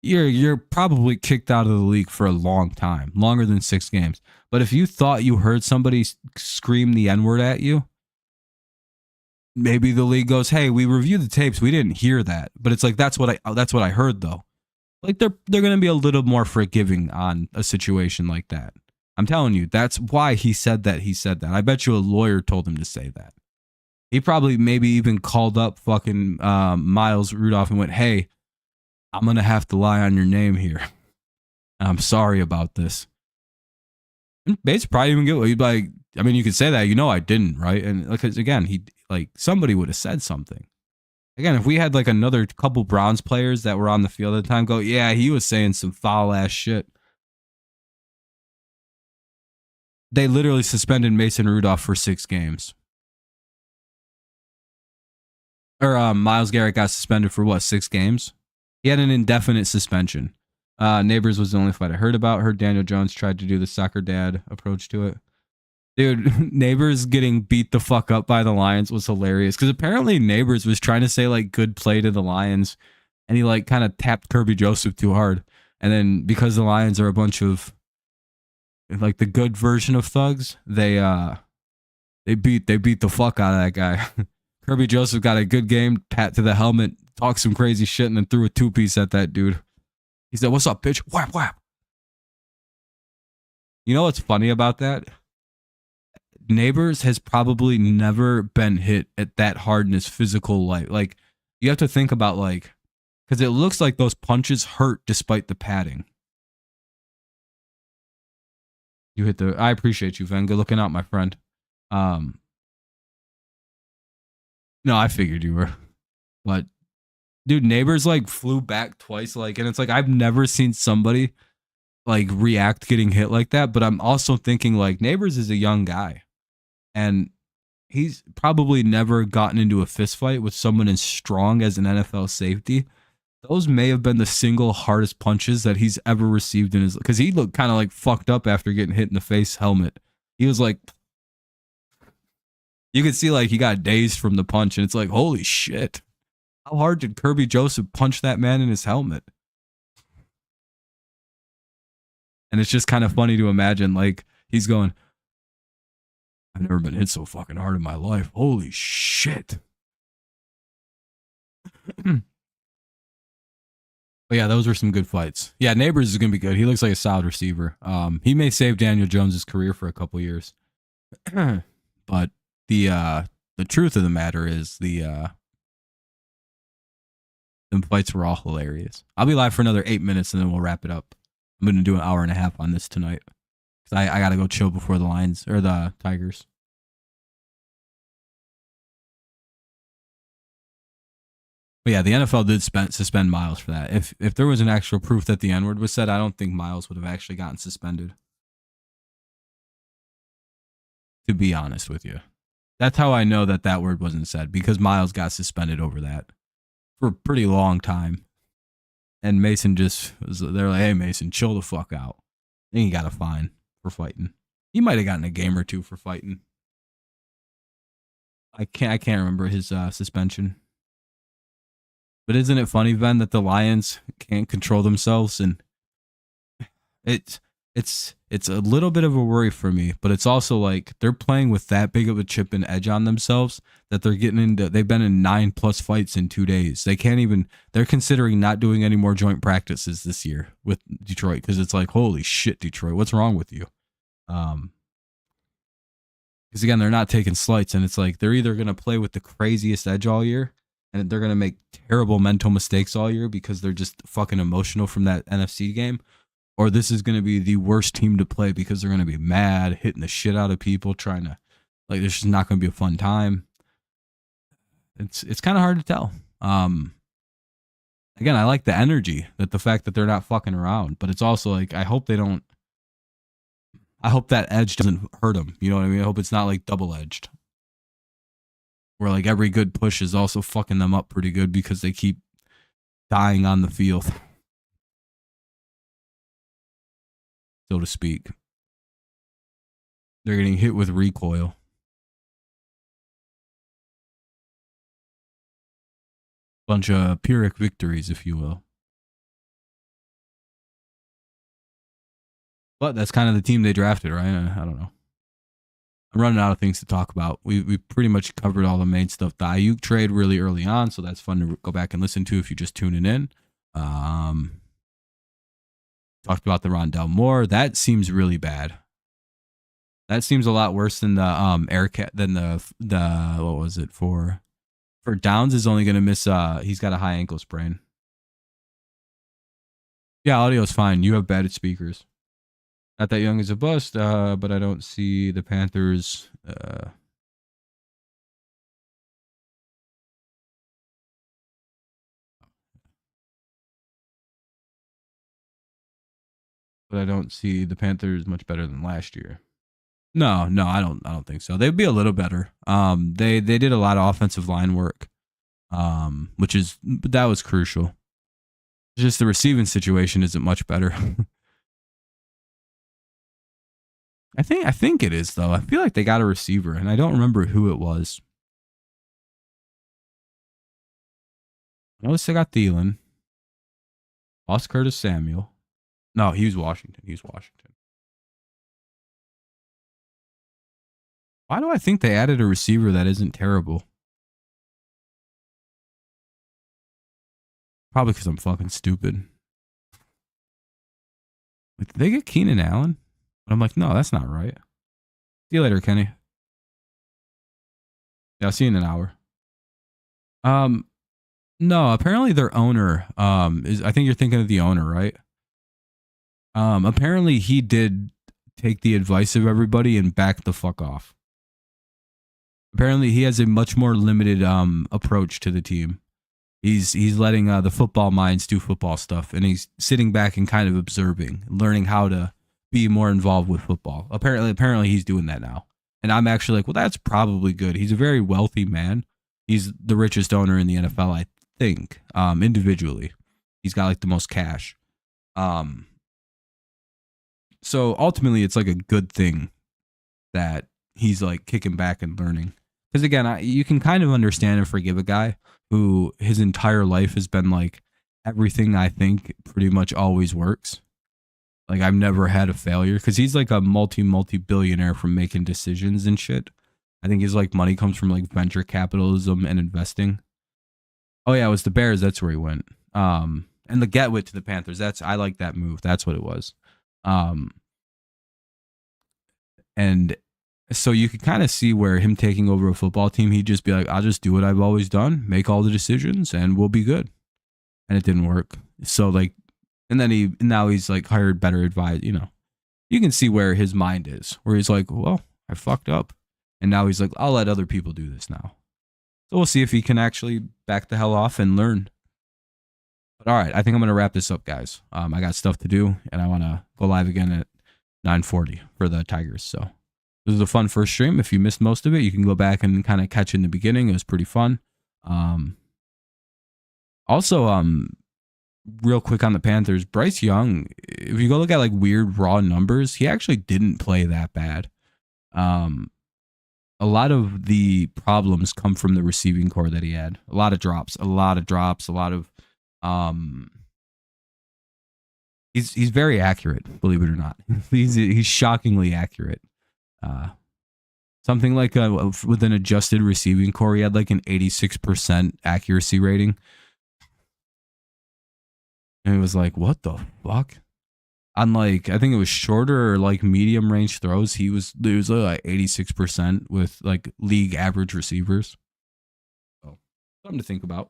You're probably kicked out of the league for a long time, longer than 6 games. But if you thought you heard somebody scream the N-word at you, maybe the league goes, hey, we reviewed the tapes, we didn't hear that. But it's like, that's what I heard though. Like they're going to be a little more forgiving on a situation like that. I'm telling you, that's why he said that. He said that. I bet you a lawyer told him to say that. He probably maybe even called up fucking Miles Rudolph and went, "Hey, I'm gonna have to lie on your name here. I'm sorry about this." And Bates probably even get. He'd be like, I mean, you could say that, I didn't, right? And because again, he like somebody would have said something. Again, if we had like another couple Browns players that were on the field at the time, go, yeah, he was saying some foul ass shit. They literally suspended Mason Rudolph for 6 games. Or Myles Garrett got suspended for what, 6 games? He had an indefinite suspension. Neighbors was the only fight I heard about. Heard Daniel Jones tried to do the soccer dad approach to it. Dude, Neighbors getting beat the fuck up by the Lions was hilarious. Because apparently Neighbors was trying to say like good play to the Lions. And he like kind of tapped Kirby Joseph too hard. And then because the Lions are a bunch of like the good version of thugs, they beat the fuck out of that guy. Kirby Joseph got a good game, pat to the helmet, talked some crazy shit, and then threw a 2-piece at that dude. He said, "What's up, bitch?" Whap, whap. You know what's funny about that? Neighbors has probably never been hit at that hardness physical light. Like, you have to think about, like, because it looks like those punches hurt despite the padding. You hit I appreciate you, Ven. Good looking out, my friend. No, I figured you were. But, dude, Neighbors, like, flew back twice, like, and it's like, I've never seen somebody, like, react getting hit like that, but I'm also thinking, like, Neighbors is a young guy. And he's probably never gotten into a fist fight with someone as strong as an NFL safety. Those may have been the single hardest punches that he's ever received in his, because he looked kind of like fucked up after getting hit in the face helmet. He was like, you could see like he got dazed from the punch, and it's like, holy shit. How hard did Kirby Joseph punch that man in his helmet? And it's just kind of funny to imagine, like, he's going, I've never been hit so fucking hard in my life. Holy shit. But yeah, those were some good fights. Yeah, Neighbors is going to be good. He looks like a solid receiver. He may save Daniel Jones' career for a couple years. But the truth of the matter is the fights were all hilarious. I'll be live for another 8 minutes and then we'll wrap it up. I'm going to do an hour and a half on this tonight. Because I got to go chill before the Lions or the Tigers. But yeah, the NFL did suspend Miles for that. If there was an actual proof that the N-word was said, I don't think Miles would have actually gotten suspended. To be honest with you. That's how I know that word wasn't said, because Miles got suspended over that for a pretty long time. And Mason just was, they're like, hey, Mason, chill the fuck out. Then he got a fine for fighting. He might have gotten a game or two for fighting. I can't remember his suspension. But isn't it funny, Ben, that the Lions can't control themselves? And it's a little bit of a worry for me, but it's also like they're playing with that big of a chip and edge on themselves that they've been in 9+ fights in 2 days. They're considering not doing any more joint practices this year with Detroit, because it's like, holy shit, Detroit, what's wrong with you? Because again, they're not taking slights, and it's like they're either going to play with the craziest edge all year, and they're going to make terrible mental mistakes all year because they're just fucking emotional from that NFC game, or this is going to be the worst team to play because they're going to be mad, hitting the shit out of people, trying to, like, there's just not going to be a fun time. It's kind of hard to tell. Again, I like the energy, that the fact that they're not fucking around, but it's also like, I hope that edge doesn't hurt them. You know what I mean? I hope it's not like double-edged, where like every good push is also fucking them up pretty good because they keep dying on the field, so to speak. They're getting hit with recoil. Bunch of Pyrrhic victories, if you will. But that's kind of the team they drafted, right? I don't know. I'm running out of things to talk about. We pretty much covered all the main stuff. The Aiyuk trade really early on, so that's fun to go back and listen to if you're just tuning in. Talked about the Rondell Moore. That seems really bad. That seems a lot worse than the air cat than the what was it for Downs is only going to miss he's got a high ankle sprain. Yeah, audio's fine. You have bad speakers. Not that young is a bust, but I don't see the Panthers but I don't see the Panthers much better than last year. No, I don't think so. They'd be a little better. They did a lot of offensive line work, that was crucial. Just the receiving situation isn't much better. I think it is though. I feel like they got a receiver, and I don't remember who it was. Notice they got Thielen, lost Curtis Samuel. No, he was Washington. Why do I think they added a receiver that isn't terrible? Probably because I'm fucking stupid. Like, did they get Keenan Allen? But I'm like, no, that's not right. See you later, Kenny. Yeah, I'll see you in an hour. No, apparently their owner is. I think you're thinking of the owner, right? Apparently he did take the advice of everybody and back the fuck off. Apparently he has a much more limited approach to the team. He's letting the football minds do football stuff, and he's sitting back and kind of observing, learning how to be more involved with football. Apparently he's doing that now. And I'm actually like, well, that's probably good. He's a very wealthy man. He's the richest owner in the NFL, I think, individually. He's got like the most cash. So ultimately it's like a good thing that he's like kicking back and learning. Because again, you can kind of understand and forgive a guy who his entire life has been like, everything I think pretty much always works. Like, I've never had a failure, because he's like a multi-billionaire from making decisions and shit. I think his like money comes from like venture capitalism and investing. Oh yeah, it was the Bears. That's where he went. And the Getwit to the Panthers. I like that move. That's what it was. And so you could kind of see where him taking over a football team, he'd just be like, I'll just do what I've always done, make all the decisions, and we'll be good. And it didn't work. So like, and then now he's like hired better advice. You know, you can see where his mind is, where he's like, well, I fucked up. And now he's like, I'll let other people do this now. So we'll see if he can actually back the hell off and learn. But all right, I think I'm going to wrap this up, guys. I got stuff to do, and I want to go live again at 9:40 for the Tigers. So this was a fun first stream. If you missed most of it, you can go back and kind of catch in the beginning. It was pretty fun. Also, real quick on the Panthers, Bryce Young, if you go look at like weird raw numbers, he actually didn't play that bad. A lot of the problems come from the receiving core that he had. A lot of drops. He's very accurate, believe it or not. He's shockingly accurate. Something like with an adjusted receiving core, he had like an 86% accuracy rating. And it was like, what the fuck? On like, I think it was shorter or like medium range throws, it was like 86% with like league average receivers. So something to think about.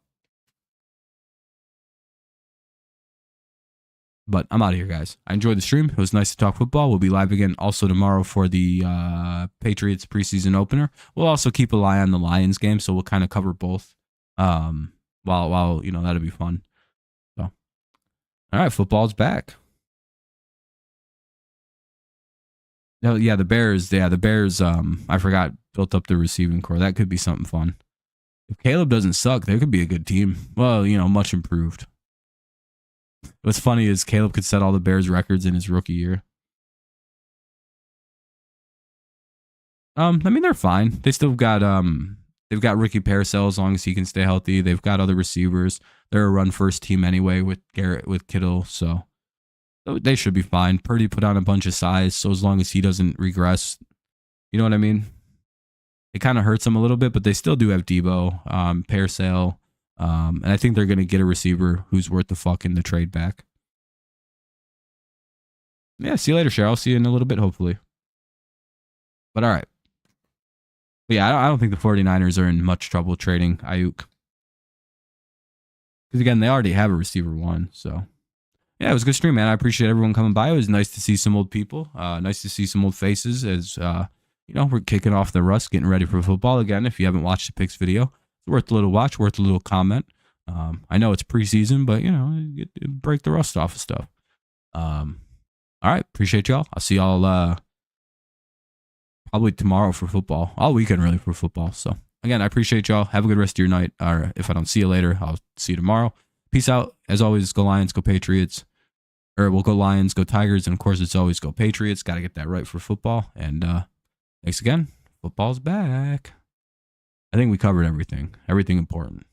But I'm out of here, guys. I enjoyed the stream. It was nice to talk football. We'll be live again also tomorrow for the Patriots preseason opener. We'll also keep an eye on the Lions game, so we'll kind of cover both. While you know, that'll be fun. So, all right, football's back. No, yeah, the Bears. Yeah, the Bears. I forgot, built up the receiving core. That could be something fun. If Caleb doesn't suck, they could be a good team. Well, you know, much improved. What's funny is Caleb could set all the Bears records in his rookie year. I mean, they're fine. They still got they've got Ricky Paracel as long as he can stay healthy. They've got other receivers. They're a run first team anyway with Garrett, with Kittle, so they should be fine. Purdy put on a bunch of size, so as long as he doesn't regress, you know what I mean? It kind of hurts them a little bit, but they still do have Debo, Paracel, and I think they're going to get a receiver who's worth the fuck in the trade back. Yeah, see you later, Cheryl. I'll see you in a little bit, hopefully. But all right. But yeah, I don't think the 49ers are in much trouble trading Aiyuk. Because again, they already have a receiver one. So yeah, it was a good stream, man. I appreciate everyone coming by. It was nice to see some old people. Nice to see some old faces as you know, we're kicking off the rust, getting ready for football again. If you haven't watched the picks video, it's worth a little watch, worth a little comment. I know it's preseason, but you know, break the rust off of stuff. All right, appreciate y'all. I'll see y'all probably tomorrow for football, all weekend really for football. So again, I appreciate y'all. Have a good rest of your night. Or if I don't see you later, I'll see you tomorrow. Peace out. As always, go Lions, go Patriots. Or we'll go Lions, go Tigers, and of course it's always go Patriots. Got to get that right for football. And thanks again. Football's back. I think we covered everything important.